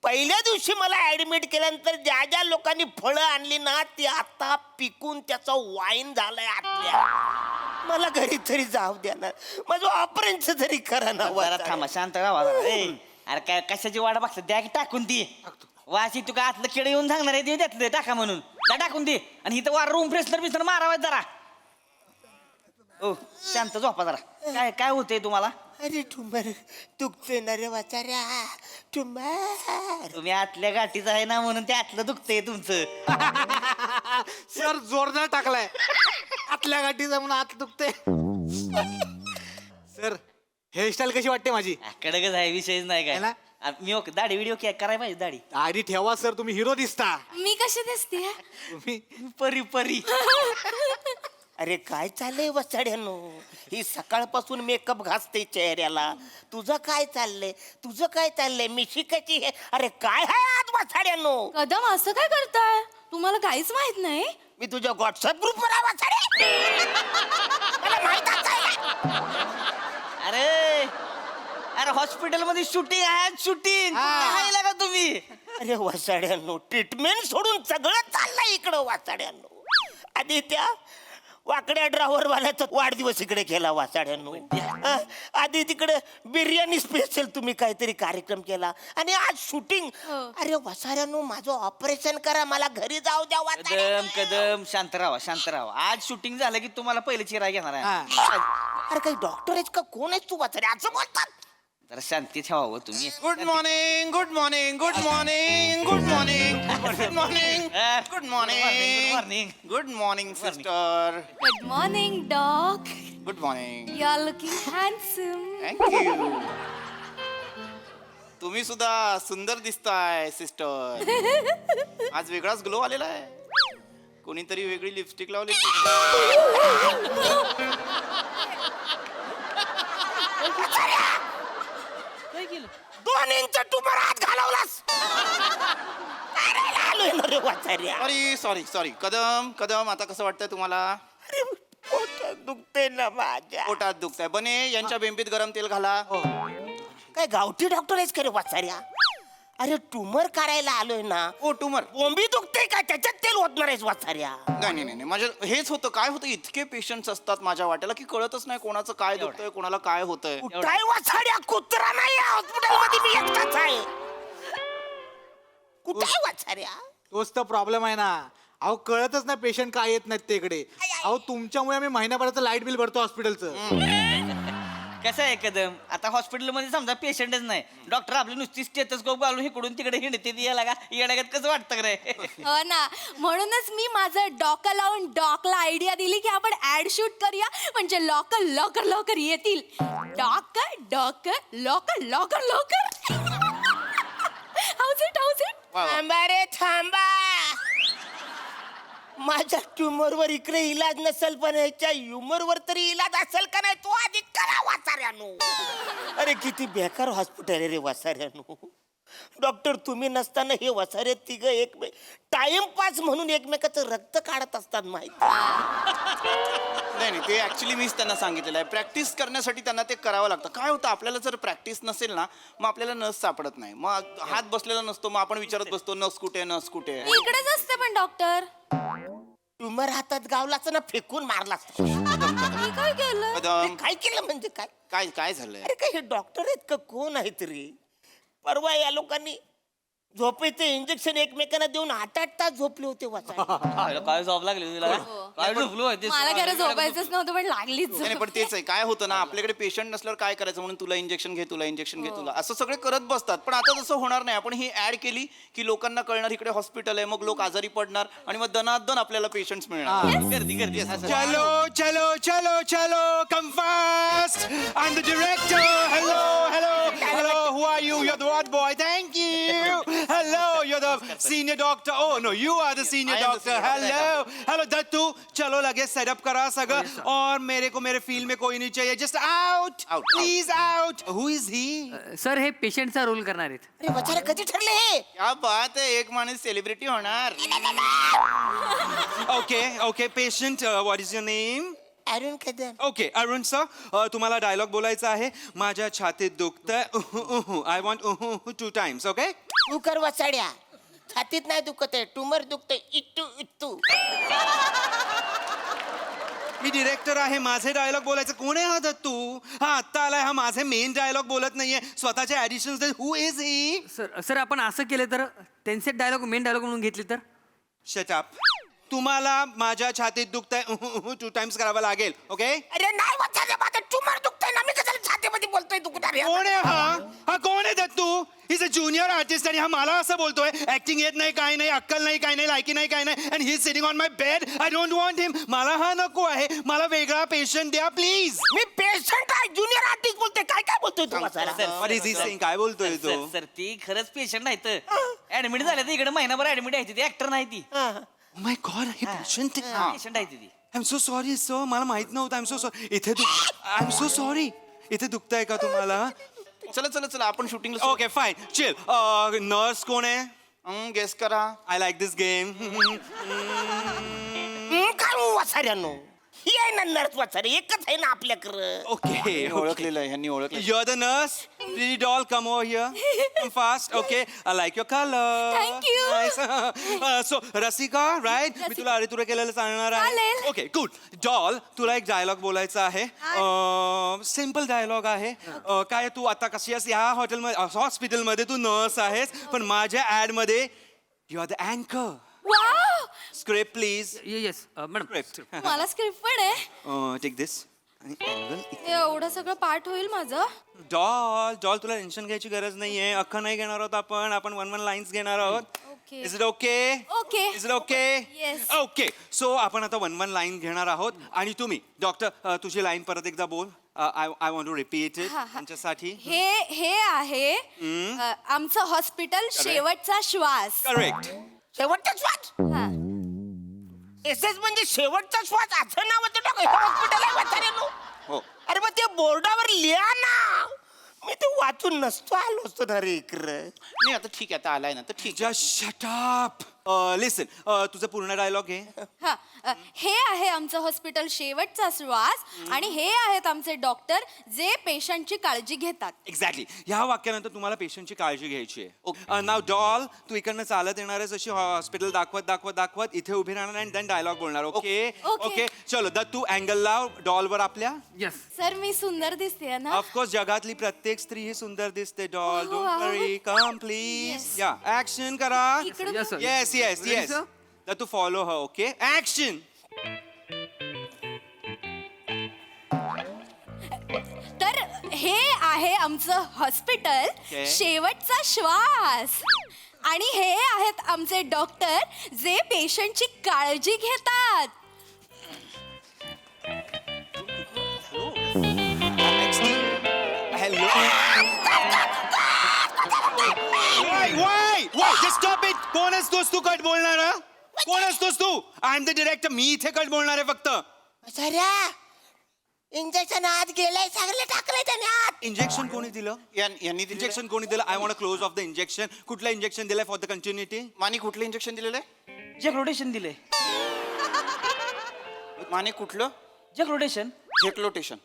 [SPEAKER 7] पहिल्या दिवशी मला ऍडमिट केल्यानंतर ज्या ज्या लोकांनी फळं आणली ना ती आता पिकून त्याचं वाईन झालंय आतल्या. मला घरी तरी जाऊ देणार, माझं ऑपरेशन तरी करा ना.
[SPEAKER 3] जरा थांबा, शांत राहा जरा. अरे काय कशाची वाट बघतात, द्या की टाकून ती वाशी. तू काय आतलं किड येऊन सांगणार आहे त्यातलं टाका म्हणून. टाकून दे आणि इथं वार रूम फ्रेशनर बिसनर मारावा जरा. ओ शांत झोपा जरा. काय काय होतंय तुम्हाला.
[SPEAKER 7] अरे ठुंबर दुखतोय ना रे वाचाऱ्या. ठुंबर
[SPEAKER 3] तुम्ही आतल्या गाठीचं आहे ना म्हणून ते आतलं दुखतंय तुमचं.
[SPEAKER 1] सर जोरदार टाकलाय. आतल्या गाठीचा म्हणून आत दुखते. सर हेअरस्टाईल कशी वाटते माझी.
[SPEAKER 3] कडकच आहे, विषयच नाही
[SPEAKER 1] है ना?
[SPEAKER 3] काय. मी ओके दाढी व्हिडिओ करायला पाहिजे दाढी.
[SPEAKER 1] दाढी ठेवा सर, तुम्ही हिरो दिसता.
[SPEAKER 8] मी कशी दिसते.
[SPEAKER 1] तुम्ही
[SPEAKER 3] परी परी.
[SPEAKER 7] अरे काय चाललंय वसाड्यानो. ही सकाळपासून मेकअप घासते चेहऱ्याला. तुझं काय चाललंय मी शिकायची. अरे काय आहे आज वसाड्यानो.
[SPEAKER 8] कदम असं काय करताय, तुम्हाला काहीच माहित नाही.
[SPEAKER 7] मी तुझ्या व्हॉट्सअप ग्रुपवर आहे वसाडे. मला माहित
[SPEAKER 3] अरे अरे हॉस्पिटलमध्ये शूटिंग आहे, शूटिंग का तुम्ही.
[SPEAKER 7] अरे वसाड्यानो ट्रीटमेंट सोडून सगळं चाललंय इकडं वाचाड्यानो. आधी त्या वाकड्या ड्रायव्हरवाल्याचा वाढदिवस इकडे केला वाचाड्यानो. आधी तिकडे बिर्याणी स्पेशल तुम्ही काहीतरी कार्यक्रम केला आणि आज शूटिंग. अरे वसाड्यानो माझं ऑपरेशन करा, मला घरी जाऊ द्या.
[SPEAKER 3] कदम शांत राहा. आज शूटिंग झालं की तुम्हाला पहिले चिराय घेणार आहे.
[SPEAKER 7] अरे काही डॉक्टर आहेस का कोण आहेस तू वाचाडे असं बोलतात.
[SPEAKER 11] जरा शांती ठेवावं तुम्ही
[SPEAKER 3] good morning good morning good morning good morning good morning good morning good morning sister
[SPEAKER 4] good morning dog.
[SPEAKER 3] Good morning
[SPEAKER 4] you are looking handsome.
[SPEAKER 3] Thank you. तुम्ही सुद्धा सुंदर दिसताय सिस्टर. आज वेगळाच ग्लो आलेला आहे. कोणीतरी वेगळी लिपस्टिक लावली.
[SPEAKER 11] काय केलं
[SPEAKER 7] 2 इंच ट्यूमर आत घालवलास. आलोय ना रे वाचाऱ्या.
[SPEAKER 3] Sorry sorry sorry. Kadam Kadam आता कसं वाटतंय तुम्हाला?
[SPEAKER 7] अरे पोटात दुखते ना माझ्या.
[SPEAKER 3] पोटात दुखतंय. बने यांच्या बेंबीत गरम तेल घाला.
[SPEAKER 7] काय गावठी डॉक्टर आहेस का रे वाचाऱ्या? अरे ट्यूमर काढायला आलोय ना.
[SPEAKER 3] ओ ट्यूमर.
[SPEAKER 7] बोंबी दुखते का त्याच्यात तेल ओतणार आहेस वाचाऱ्या?
[SPEAKER 3] नाही नाही नाही माझ्या हेच होतं. काय होतं इतके पेशंट्स असतात माझ्या वाट्याला की कळतच नाही कोणाचं काय दुखतंय कोणाला काय होतंय.
[SPEAKER 7] काय वाचाड्या कुत्रा नाही हॉस्पिटल मध्ये मी एकटाच आहे. कुठे वाचाड्या?
[SPEAKER 1] तोच तर प्रॉब्लेम आहे ना. अहो कळतच नाही पेशंट काय येत नाहीत ते इकडे. अहो तुमच्यामुळे आम्ही महिन्याभराचं लाईट बिल भरतो हॉस्पिटलचं.
[SPEAKER 11] कसं आहे कदम आता हॉस्पिटलमध्ये समजा पेशंटच नाही डॉक्टर आपली नुसती स्टेथोस्कोप घालून इकडून तिकडे हिंडते याला येण्यागत कसं वाटतं रे?
[SPEAKER 8] हो ना, म्हणूनच मी माझं डॉकं लावून डॉकला आयडिया दिली की आपण ऍड शूट करूया म्हणजे लवकर लवकर लवकर येतील. डॉकर डॉकर लवकर लवकर लवकर. House it house it.
[SPEAKER 7] थांबा रे थांबा. माझ्या ट्यूमरवर इकडे इलाज नसेल पण याच्या ह्युमरवर तरी इलाज असेल का नाही तो आधी करा वाचाऱ्यानो. अरे किती बेकार हॉस्पिटल आहे रे वाचाऱ्यानो. डॉक्टर तुम्ही नसताना हे वसारे तिघ टाइमपास म्हणून एकमेकाचं रक्त काढत असतात माहिती.
[SPEAKER 3] नाही नाही ते ऍक्च्युली मीच त्यांना सांगितलेलं आहे. प्रॅक्टिस करण्यासाठी त्यांना ते करावं लागतं. काय होतं आपल्याला जर प्रॅक्टिस नसेल ना मग आपल्याला नस सापडत नाही. मग हात बसलेला नसतो मग आपण विचारत बसतो नस कुठे नस कुठे.
[SPEAKER 8] इकडेच असते पण डॉक्टर.
[SPEAKER 7] ट्यूमर हातात गावलाच ना फेकून मारलाच.
[SPEAKER 8] मी काय केलं?
[SPEAKER 3] कदम
[SPEAKER 7] काय केलं म्हणजे काय?
[SPEAKER 3] काय काय झालंय?
[SPEAKER 7] अरे काय हे डॉक्टर आहेत का कोण आहेत रे? परवा या लोकांनी झोपेचे इंजेक्शन एकमेकांना देऊन 8-8 तास झोपले होते वाचा.
[SPEAKER 11] काय झोप लागली तुला काय झोपलो
[SPEAKER 4] मला खरं झोपायचंच नव्हतं पण लागलीच.
[SPEAKER 3] नाही पण तेच आहे. काय होतं ना आपल्याकडे पेशंट नसल्यावर काय करायचं म्हणून तुला इंजेक्शन घे तुला इंजेक्शन घे तुला असं सगळे करत बसतात. पण आता तसं होणार नाही. आपण ही ऍड केली की लोकांना कळणार इकडे हॉस्पिटल आहे मग लोक आजारी पडणार आणि मग दनादन आपल्याला पेशंट्स मिळणार.
[SPEAKER 11] गर्दी गर्दी
[SPEAKER 1] चलो चलो चलो चलो come fast. I am the director. Hello hello hello. Who are you? You are the what boy? Thank you. Hello you are the senior doctor. Oh no you are the senior doctor. Hello hello Dattu. चलो लगे setup करा सगळं. और मेरे को मेरे field में कोई नहीं चाहिए. Just out please out. Who is he?
[SPEAKER 12] Sir हे पेशंटचा रोल करणार आहेत.
[SPEAKER 7] अरे बचारे कधी ठरले हे?
[SPEAKER 3] क्या बात आहे. एक माणूस सेलिब्रिटी होणार.
[SPEAKER 13] Okay okay patient what is your name?
[SPEAKER 7] Arun Kadam.
[SPEAKER 13] Okay Arun sir तुम्हाला डायलॉग बोलायचा आहे. माझ्या छातीत दुखतंय. I want 2 times. ओके
[SPEAKER 7] तू कर वसाड्या. छातीत नाही दुखत आहे ट्यूमर दुखतंय. It to it to.
[SPEAKER 13] मी डिरेक्टर आहे. माझे डायलॉग बोलायचं. कोण आहे हा दत्तू? हा आत्ता आलाय. हा माझे मेन डायलॉग बोलत नाहीये. स्वतःचे ऍडिशन्स. हु इज ही?
[SPEAKER 12] सर आपण असं केलं तर त्यांचे डायलॉग मेन डायलॉग म्हणून घेतले तर?
[SPEAKER 13] Shut up. तुम्हाला माझ्या छातीत दुखतंय 2 times करावं लागेल. ओके
[SPEAKER 7] अरे नाही वसाड्या माझं ट्यूमर दुखतंय ना मी कशाला छातीमध्ये बोलतोय दुखणार आहे?
[SPEAKER 13] कोण आहे हा? हा कोण आहे Dattu? Is a junior artist आणि हा मला असं बोलतोय ऍक्टिंग येत नाही काय नाही अक्कल नाही काय नाही लायकी नाही काय नाही. And he is sitting on my bed. I don't want him. मला हा नको आहे. मला वेगळा पेशंट द्या प्लीज.
[SPEAKER 7] मी पेशंट आहे ज्युनियर आर्टिस्ट बोलतोय. काय काय बोलतोय तू वसाड्या?
[SPEAKER 13] What is he saying? काय बोलतोय तो?
[SPEAKER 11] सर ती खरंच पेशंट नाही तर ऍडमिट झाले तर इकडे महिनाभर ऍडमिट आहे ती ऍक्टर नाही ती
[SPEAKER 13] Oh my God, हे पेशंट
[SPEAKER 11] पेशंट आहे ती.
[SPEAKER 13] I am so sorry sir. मला माहित नव्हतं. I am so sorry. I am so sorry. इथे दुखतंय का तुम्हाला?
[SPEAKER 3] चला चला चला आपण शूटिंगला.
[SPEAKER 13] Okay fine chill. नर्स कोण आहे?
[SPEAKER 3] गेस करा.
[SPEAKER 13] I like this game.
[SPEAKER 7] काय वसाड्यानो ही आहे ना नर्स वसाडे एकच आहे ना आपल्याकडं.
[SPEAKER 13] ओके
[SPEAKER 3] ओळखलेलं आहे ह्यांनी ओळखलं.
[SPEAKER 13] You're the nurse. Pretty doll, come over here. Come fast. Okay. I like your color.
[SPEAKER 4] Thank you.
[SPEAKER 13] Nice. So, Rasika, right? मी तुला अरे तुरे केलेलं सांगणार आहे.
[SPEAKER 4] चालेल.
[SPEAKER 13] Okay good. डॉल तुला एक डायलॉग बोलायचा आहे. सिम्पल डायलॉग आहे. काय तू आता कशी आहेस? ह्या हॉस्पिटलमध्ये तू नर्स आहेस पण माझ्या ऍड मध्ये यू आर द अँकर.
[SPEAKER 4] Wow.
[SPEAKER 13] Script please.
[SPEAKER 12] Yes madam.
[SPEAKER 13] Script.
[SPEAKER 4] मला स्क्रिप्ट पण आहे.
[SPEAKER 13] टेक दिस. आणि अँगल
[SPEAKER 8] एवढं सगळं पाठ होईल माझं.
[SPEAKER 13] डॉल डॉल तुला टेन्शन घ्यायची गरज नाहीये. अख्खा नाही घेणार आहोत आपण 1 लाईन्स घेणार आहोत.
[SPEAKER 8] Okay.
[SPEAKER 13] Is it okay?
[SPEAKER 8] Okay.
[SPEAKER 13] Is it okay?
[SPEAKER 8] Yes.
[SPEAKER 13] Okay. So आपण आता 1 लाईन घेणार आहोत आणि तुम्ही डॉक्टर तुझी लाईन परत एकदा बोल. I want to repeat it त्यांच्यासाठी.
[SPEAKER 8] हे आहे आमचं हॉस्पिटल शेवटचा श्वास.
[SPEAKER 13] करेक्ट.
[SPEAKER 3] शेवटचा श्वास
[SPEAKER 8] हा.
[SPEAKER 3] एस म्हणजे शेवटचा श्वास असं नाव होतं हॉस्पिटल आहे म्हाताऱ्यानो.
[SPEAKER 13] हो.
[SPEAKER 3] अरे मग ते बोर्डावर लिहा ना. मी ते वाचून नसतो आलो असतो ना रे इकडं. नाही आता ठीक आहे आता आलाय ना तर ठीक आहे.
[SPEAKER 13] Just shut up. लिसन तुझं पूर्ण डायलॉग आहे.
[SPEAKER 8] हा, हे आहे आमचं हॉस्पिटल शेवटचा श्वास आणि हे आहेत आमचे डॉक्टर जे पेशंटची काळजी घेतात.
[SPEAKER 13] एक्झॅक्टली. ह्या वाक्यानंतर तुम्हाला पेशंटची काळजी घ्यायची आहे. नाव डॉल तू इकडनं चालत येणार आहेस अशी हॉस्पिटल दाखवत इथे उभी राहणार आणि देन डायलॉग बोलणार. Okay
[SPEAKER 8] Okay.
[SPEAKER 13] ओके चलो दत्तू अँगल लाव डॉलवर आपल्या.
[SPEAKER 12] येस.
[SPEAKER 8] सर मी सुंदर दिसते ना.
[SPEAKER 13] ऑफकोर्स जगातली प्रत्येक स्त्री ही सुंदर दिसते. Doll
[SPEAKER 8] Oh,
[SPEAKER 13] don't
[SPEAKER 8] wow.
[SPEAKER 13] Worry come please.
[SPEAKER 8] Yes.
[SPEAKER 13] या ऍक्शन करा.
[SPEAKER 8] इकडं
[SPEAKER 12] Yes, sir.
[SPEAKER 13] Yes yes
[SPEAKER 12] Ready,
[SPEAKER 13] yes.
[SPEAKER 12] sir?
[SPEAKER 13] Dattu follow ह. Okay action.
[SPEAKER 8] तर हे आहे आमचं हॉस्पिटल
[SPEAKER 13] Okay.
[SPEAKER 8] शेवटचा श्वास आणि हे आहेत आमचे डॉक्टर जे पेशंटची काळजी घेतात.
[SPEAKER 13] Hello. Why just stop it. कोण असतोस तू कट बोलणारा? कोण असतोस तू? I am the director. मी इथे कट बोलणार आहे फक्त.
[SPEAKER 3] इंजेक्शन आत गेलंय सगळे टाकलंय त्याने आत.
[SPEAKER 13] इंजेक्शन कोणी दिलं?
[SPEAKER 3] यांनी
[SPEAKER 13] इंजेक्शन कोणी दिलं? I want close of the injection. कुठलं इंजेक्शन दिलंय फॉर द कंटिन्युटी?
[SPEAKER 3] माने कुठलं इंजेक्शन दिलेलं आहे?
[SPEAKER 11] जग रोटेशन दिले.
[SPEAKER 3] माने कुठलं?
[SPEAKER 11] जग रोटेशन.
[SPEAKER 3] झेक्लोटेशन.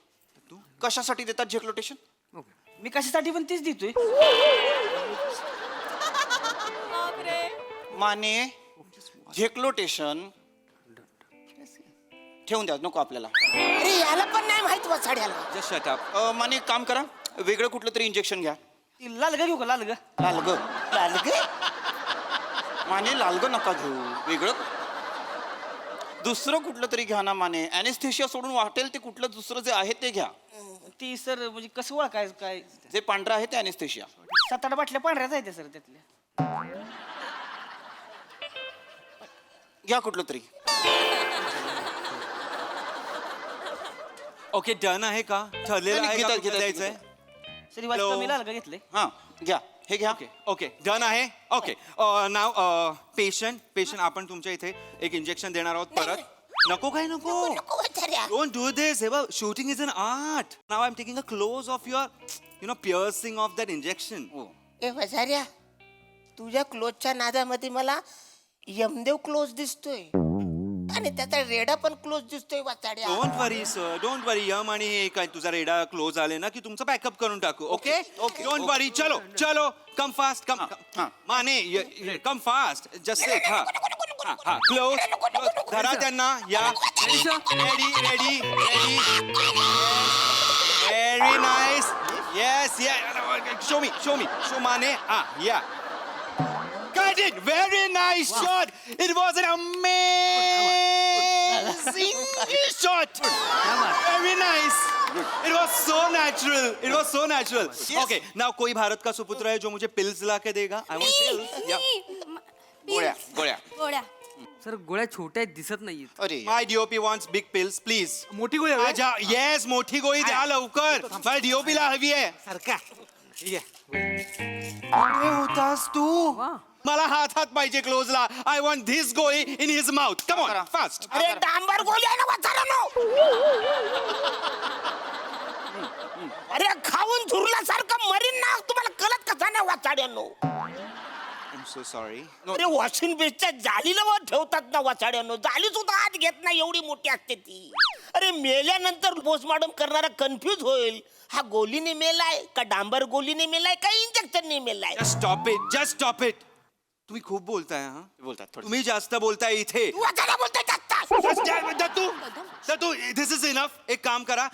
[SPEAKER 3] कशासाठी देतात झेक्लोटेशन?
[SPEAKER 11] मी कशासाठी पण तेच देतोय.
[SPEAKER 3] माने झेक्लोटेशन ठेवून द्या नको आपल्याला. अरे याला पण नाही माहित वाचाड्याला.
[SPEAKER 13] Just shut up.
[SPEAKER 3] माने एक काम करा वेगळं कुठलं तरी इंजेक्शन घ्या.
[SPEAKER 11] ती लालगा घेऊ का लालगा?
[SPEAKER 3] लालग लालग माने लालग नका घेऊ वेगळं दुसरं कुठलं तरी घ्या ना माने. ॲनेस्थेशिया सोडून वाटेल ते कुठलं दुसरं जे आहे ते घ्या.
[SPEAKER 11] ती सर म्हणजे कसं ओळखाय काय?
[SPEAKER 3] जे पांढरं आहे ते ॲनेस्थेशिया.
[SPEAKER 11] 7-8 बाटल्या पांढऱ्याच आहेत सर त्यातल्या.
[SPEAKER 3] घ्या कुठलं तरी.
[SPEAKER 13] ओके डन आहे का? ठरलेलं आहे का?
[SPEAKER 3] घेतात,
[SPEAKER 13] कुठलं
[SPEAKER 3] घेतात,
[SPEAKER 13] द्यायचंय?
[SPEAKER 11] सर वाजता
[SPEAKER 13] Hello.
[SPEAKER 11] मी लालगा घेतले.
[SPEAKER 3] हां घ्या हे घ्या.
[SPEAKER 13] ओके ओके डन आहे. ओके नाव पेशंट आपण तुमच्या इथे एक इंजेक्शन देणार आहोत परत. नको काय नको. Don't do this. हे बघ shooting is an art. Now I am taking a close of your piercing of that injection.
[SPEAKER 3] ए वजाऱ्या तुझ्या क्लोजच्या नादामध्ये मला यमदेव क्लोज दिसतोय आणि त्याचा रेडा पण क्लोज दिसतोय वाचाड्या.
[SPEAKER 13] Don't worry sir don't worry. यम आणि हे काय तुझा रेडा क्लोज आले ना की तुमचं पॅकअप करून टाकू. Okay don't worry. चलो चलो come fast come Mane come fast just set. हा क्लोज धरा त्यांना. या ready ready ready. Very nice. Yes yes. Show Mane. या got it. Very nice shot. It was an amazing shot. Very nice. It was so natural. It was so natural. Okay. Now कोई भारत का सुपुत्र है जो मुझे pills ला के देगा? I want pills. Yeah.
[SPEAKER 3] गोळ्या गोळ्या.
[SPEAKER 8] गोळ्या.
[SPEAKER 12] सर गोळ्या छोट्या आहेत, दिसत नाहीयेत.
[SPEAKER 3] अरे
[SPEAKER 13] My DOP wants big pills, please.
[SPEAKER 1] मोठी गोळी हवी?
[SPEAKER 13] आजा. Yes, मोठी गोळी द्या लवकर. मला DOP ला हवी आहे.
[SPEAKER 1] सारखा ठीक आहे.
[SPEAKER 13] कुठे होतास तू? मला हात पाहिजे क्लोजला. आय वॉन्ट धिस गोळी in his mouth. Come on fast.
[SPEAKER 3] अरे डांबर गोळी आहे ना वाचाड्यानो. अरे खाऊन झुरल्यासारखं मरीन ना तुम्हाला कळत कसा नाही वाचाड्यानो.
[SPEAKER 13] I'm so sorry.
[SPEAKER 3] अरे वॉशिंग बेसच्या जालीला वर ठेवतात ना वाचाड्यानो. जाली सुद्धा आत घेत नाही एवढी मोठी असते ती. अरे मेल्यानंतर पोस्टमॉर्टम करणारा कन्फ्यूज होईल. हा गोलीने मेलाय का डांबर गोलीने मेलाय का इंजेक्शनने मेलाय.
[SPEAKER 13] Just stop it. Just stop it. तुम्ही खूप बोलताय हा.
[SPEAKER 3] बोलतात
[SPEAKER 13] तुम्ही जास्त बोलताय इथे.
[SPEAKER 3] वाचाड्या बोलतोय जास्त.
[SPEAKER 13] दत्तू दिस इज इनफ. एक काम करा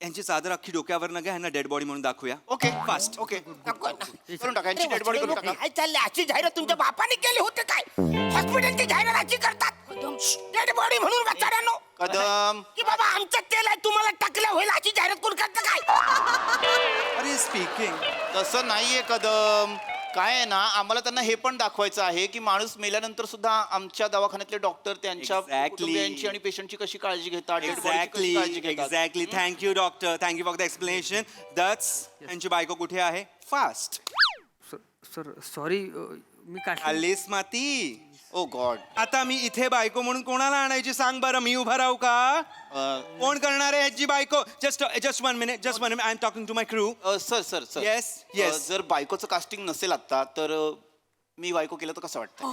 [SPEAKER 13] यांची चादर अख्खी डोक्यावर न घ्या, ह्यांना डेड बॉडी म्हणून दाखवूया.
[SPEAKER 10] ओके फास्ट ओके करून टाका यांची डेड बॉडी करून टाका.
[SPEAKER 7] काय चाललंय? अशी जाहिरात तुमच्या बापाने केली होती काय? हॉस्पिटलची जाहिरात अशी करतात डेड बॉडी म्हणून म्हाताऱ्यानो.
[SPEAKER 10] कदम
[SPEAKER 7] की बाबा आमचं तेल आहे तुम्हाला टाकलं होईल अशी जाहिरात कोण करतं काय?
[SPEAKER 13] अरे स्पीकिंग.
[SPEAKER 10] तसं नाहीये कदम. काय आहे ना, आम्हाला त्यांना हे पण दाखवायचं आहे की माणूस मेल्यानंतर सुद्धा आमच्या दवाखान्यातले डॉक्टर त्यांच्या
[SPEAKER 13] Exactly.
[SPEAKER 10] कुटुंबियांची आणि पेशंटची कशी काळजी घेतात, dead body ची कशी
[SPEAKER 13] एक्झॅक्टली
[SPEAKER 10] काळजी घेतात.
[SPEAKER 13] Exactly. Thank you doctor, thank you for the explanation. That's यांची बायको कुठे आहे? फास्ट.
[SPEAKER 12] सर सॉरी मी काय
[SPEAKER 13] आलीस माती.
[SPEAKER 10] ओ गॉड.
[SPEAKER 13] आता मी इथे बायको म्हणून कोणाला आणायची सांग बरं, मी उभा राहू का? कोण करणार आहे ह्याची बायको? Just one minute I am talking to my crew.
[SPEAKER 10] Sir sir sir
[SPEAKER 13] Yes, yes.
[SPEAKER 10] जर बायकोचं कास्टिंग नसेल आता तर मी बायको केलं तर कसं वाटतं?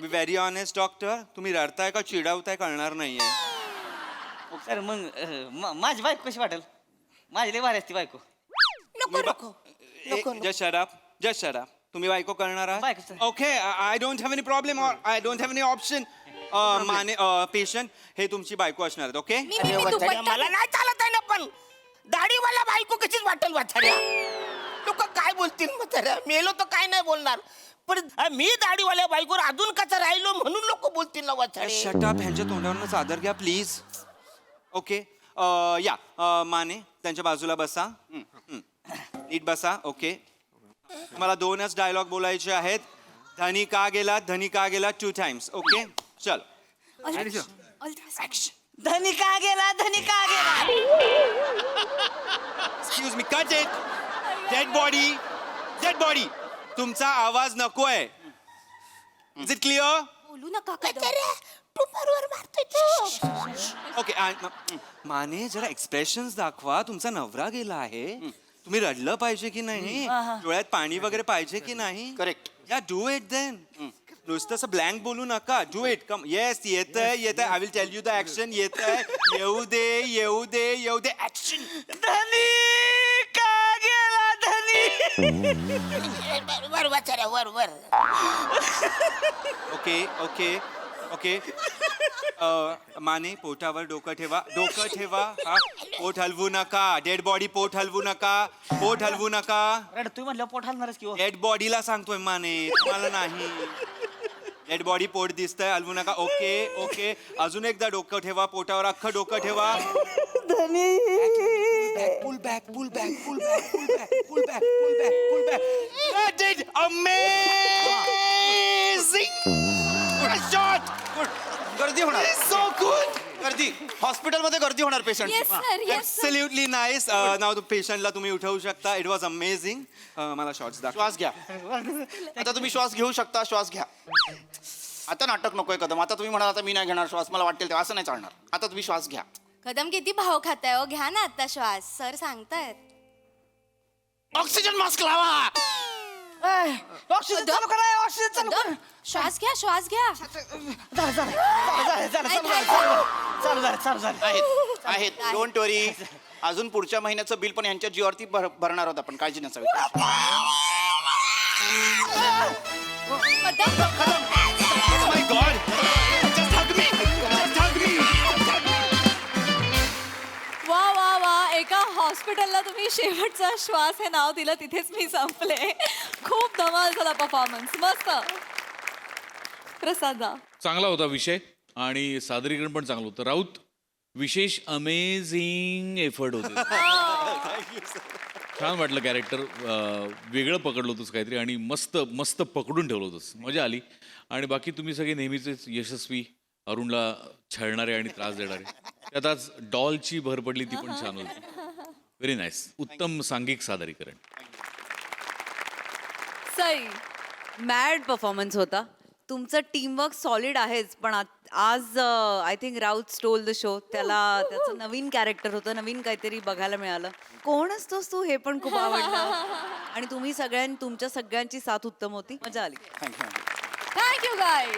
[SPEAKER 13] बी व्हेरी ऑनेस्ट डॉक्टर, तुम्ही रडताय का चिडावताय कळणार नाहीये.
[SPEAKER 11] सर मग माझी बायको कशी वाटेल? माझी लई भारी असते बायको.
[SPEAKER 13] Just shut up. तुम्ही बायको करणार आहात?
[SPEAKER 11] बायको, sir.
[SPEAKER 13] Okay, I don't have any problem or I don't have any option. Mane patient हे तुमची बायको असणार आहेत. ओके,
[SPEAKER 7] मला नाही चालत आहे ना, पण दाढीवाला बायको कशीच वाटेल म्हाताऱ्या? लोक काय बोलतील म्हाताऱ्या? मेलो तर काय नाही बोलणार, पण मी दाढीवाल्या बायकोवर अजून कसा राहिलो म्हणून लोक बोलतील ना वाचाडे.
[SPEAKER 13] Shut up. ह्यांच्या तोंडावरनं चादर घ्या प्लीज. ओके, या माने त्यांच्या बाजूला बसा. नीट बसा. ओके, मला 2च डायलॉग बोलायचे आहेत. धनी का गेला 2 टाइम्स. ओके, चल.
[SPEAKER 11] धनी का गेला, धनी का गेला.
[SPEAKER 13] Excuse me, cut it. Dead body. तुमचा आवाज नकोय. Is it clear?
[SPEAKER 8] बोलू नका
[SPEAKER 7] टुपारवर मारतोय तो.
[SPEAKER 13] ओके, माने जरा एक्सप्रेशन्स दाखवा. तुमचा नवरा गेला आहे, तुम्ही रडलं पाहिजे की नाही? डोळ्यात पाणी वगैरे पाहिजे की नाही?
[SPEAKER 10] करेक्ट.
[SPEAKER 13] या डू इट देन. नुसतं असं ब्लँक बोलू नका. Do it. कम. येस, येत आहे. I will tell you the action. येत आहे. येऊ दे ऍक्शन.
[SPEAKER 11] धनी का गेला, धनी.
[SPEAKER 7] वर वाचाड्या वर.
[SPEAKER 13] ओके. माने पोटावर डोकं ठेवा. हा, पोट हलवू नका. डेड बॉडी पोट हलवू नका.
[SPEAKER 11] रडतोय म्हणलं पोट हलणारच की हो.
[SPEAKER 13] डेड बॉडीला सांगतोय माने, तुम्हाला नाही. डेड बॉडी पोट दिसतंय, हलवू नका. ओके. अजून एकदा डोकं ठेवा. पोटावर अख्खं डोकं ठेवा. Pull back. That did amazing. Shot.
[SPEAKER 10] गर्दी होणार.
[SPEAKER 13] So good.
[SPEAKER 10] गर्दी. हॉस्पिटलमध्ये गर्दी होणार patient.
[SPEAKER 4] Yes sir yes.
[SPEAKER 13] Absolutely nice. नाव पेशंटला तुम्ही उठवू शकता. It was amazing. मला शॉट्स दाखवा.
[SPEAKER 10] श्वास घ्या. आता तुम्ही श्वास घेऊ शकता. श्वास घ्या. आता नाटक नकोय कदम. आता तुम्ही म्हणाल आता मी नाही घेणार श्वास, मला वाटेल तेव्हा. असं नाही चालणार. आता तुम्ही श्वास घ्या.
[SPEAKER 8] कदम किती भाव खाताय हो, घ्या ना आता श्वास. सर सांगतायत.
[SPEAKER 7] ऑक्सिजन मास्क लावा.
[SPEAKER 11] ऑक्सिजन चालू करा, ऑक्सिजन चालू कर.
[SPEAKER 8] श्वास घ्या.
[SPEAKER 11] चालू झालं.
[SPEAKER 10] आहेत. डोंट वरी. अजून पुढच्या महिन्याचं बिल पण यांच्या जीवावरती भरणार आहोत आपण. काळजी नसावी.
[SPEAKER 13] My God. Just hug me.
[SPEAKER 4] वा एका हॉस्पिटलला तुम्ही शेवटचा श्वास हे नाव दिलं, तिथेच मी संपले. खूप धमाल झाला परफॉर्मन्स. मस्त. प्रसाद
[SPEAKER 5] चांगला होता विषय आणि सादरीकरण पण चांगलं होतं. राऊत, विशेष अमेझिंग एफर्ट होते. छान वाटलं. कॅरेक्टर वेगळं पकडलं होतंस काहीतरी आणि मस्त पकडून ठेवलं होतंस. मजा आली. आणि बाकी तुम्ही सगळे नेहमीचेच यशस्वी, अरुणला छळणारे आणि त्रास देणारे. त्यात आज डॉलची भर पडली, ती पण छान होती. Very nice. उत्तम सांघिक सादरीकरण.
[SPEAKER 4] सई.
[SPEAKER 6] मॅड परफॉर्मन्स होता. तुमचं टीमवर्क सॉलिड आहेच, पण आज I think Raut stole the show. त्याचं नवीन कॅरेक्टर होतं, नवीन काहीतरी बघायला मिळालं. कोण असतोस तू हे पण खूप आवडलं. आणि तुमच्या सगळ्यांची साथ उत्तम होती. मजा आली.
[SPEAKER 4] Thank you guys.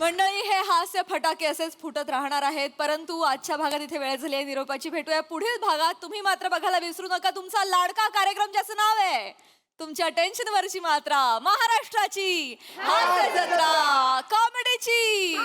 [SPEAKER 4] मंडळी, हे हास्य फटाके असेच फुटत राहणार आहेत, परंतु आजच्या भागात इथे वेळ झाली आहे निरोपाची. भेटूया पुढील भागात. तुम्ही मात्र बघायला विसरू नका तुमचा लाडका कार्यक्रम ज्याचं नाव आहे तुमच्या टेन्शनवरची मात्रा महाराष्ट्राची हास्य जत्रा कॉमेडीची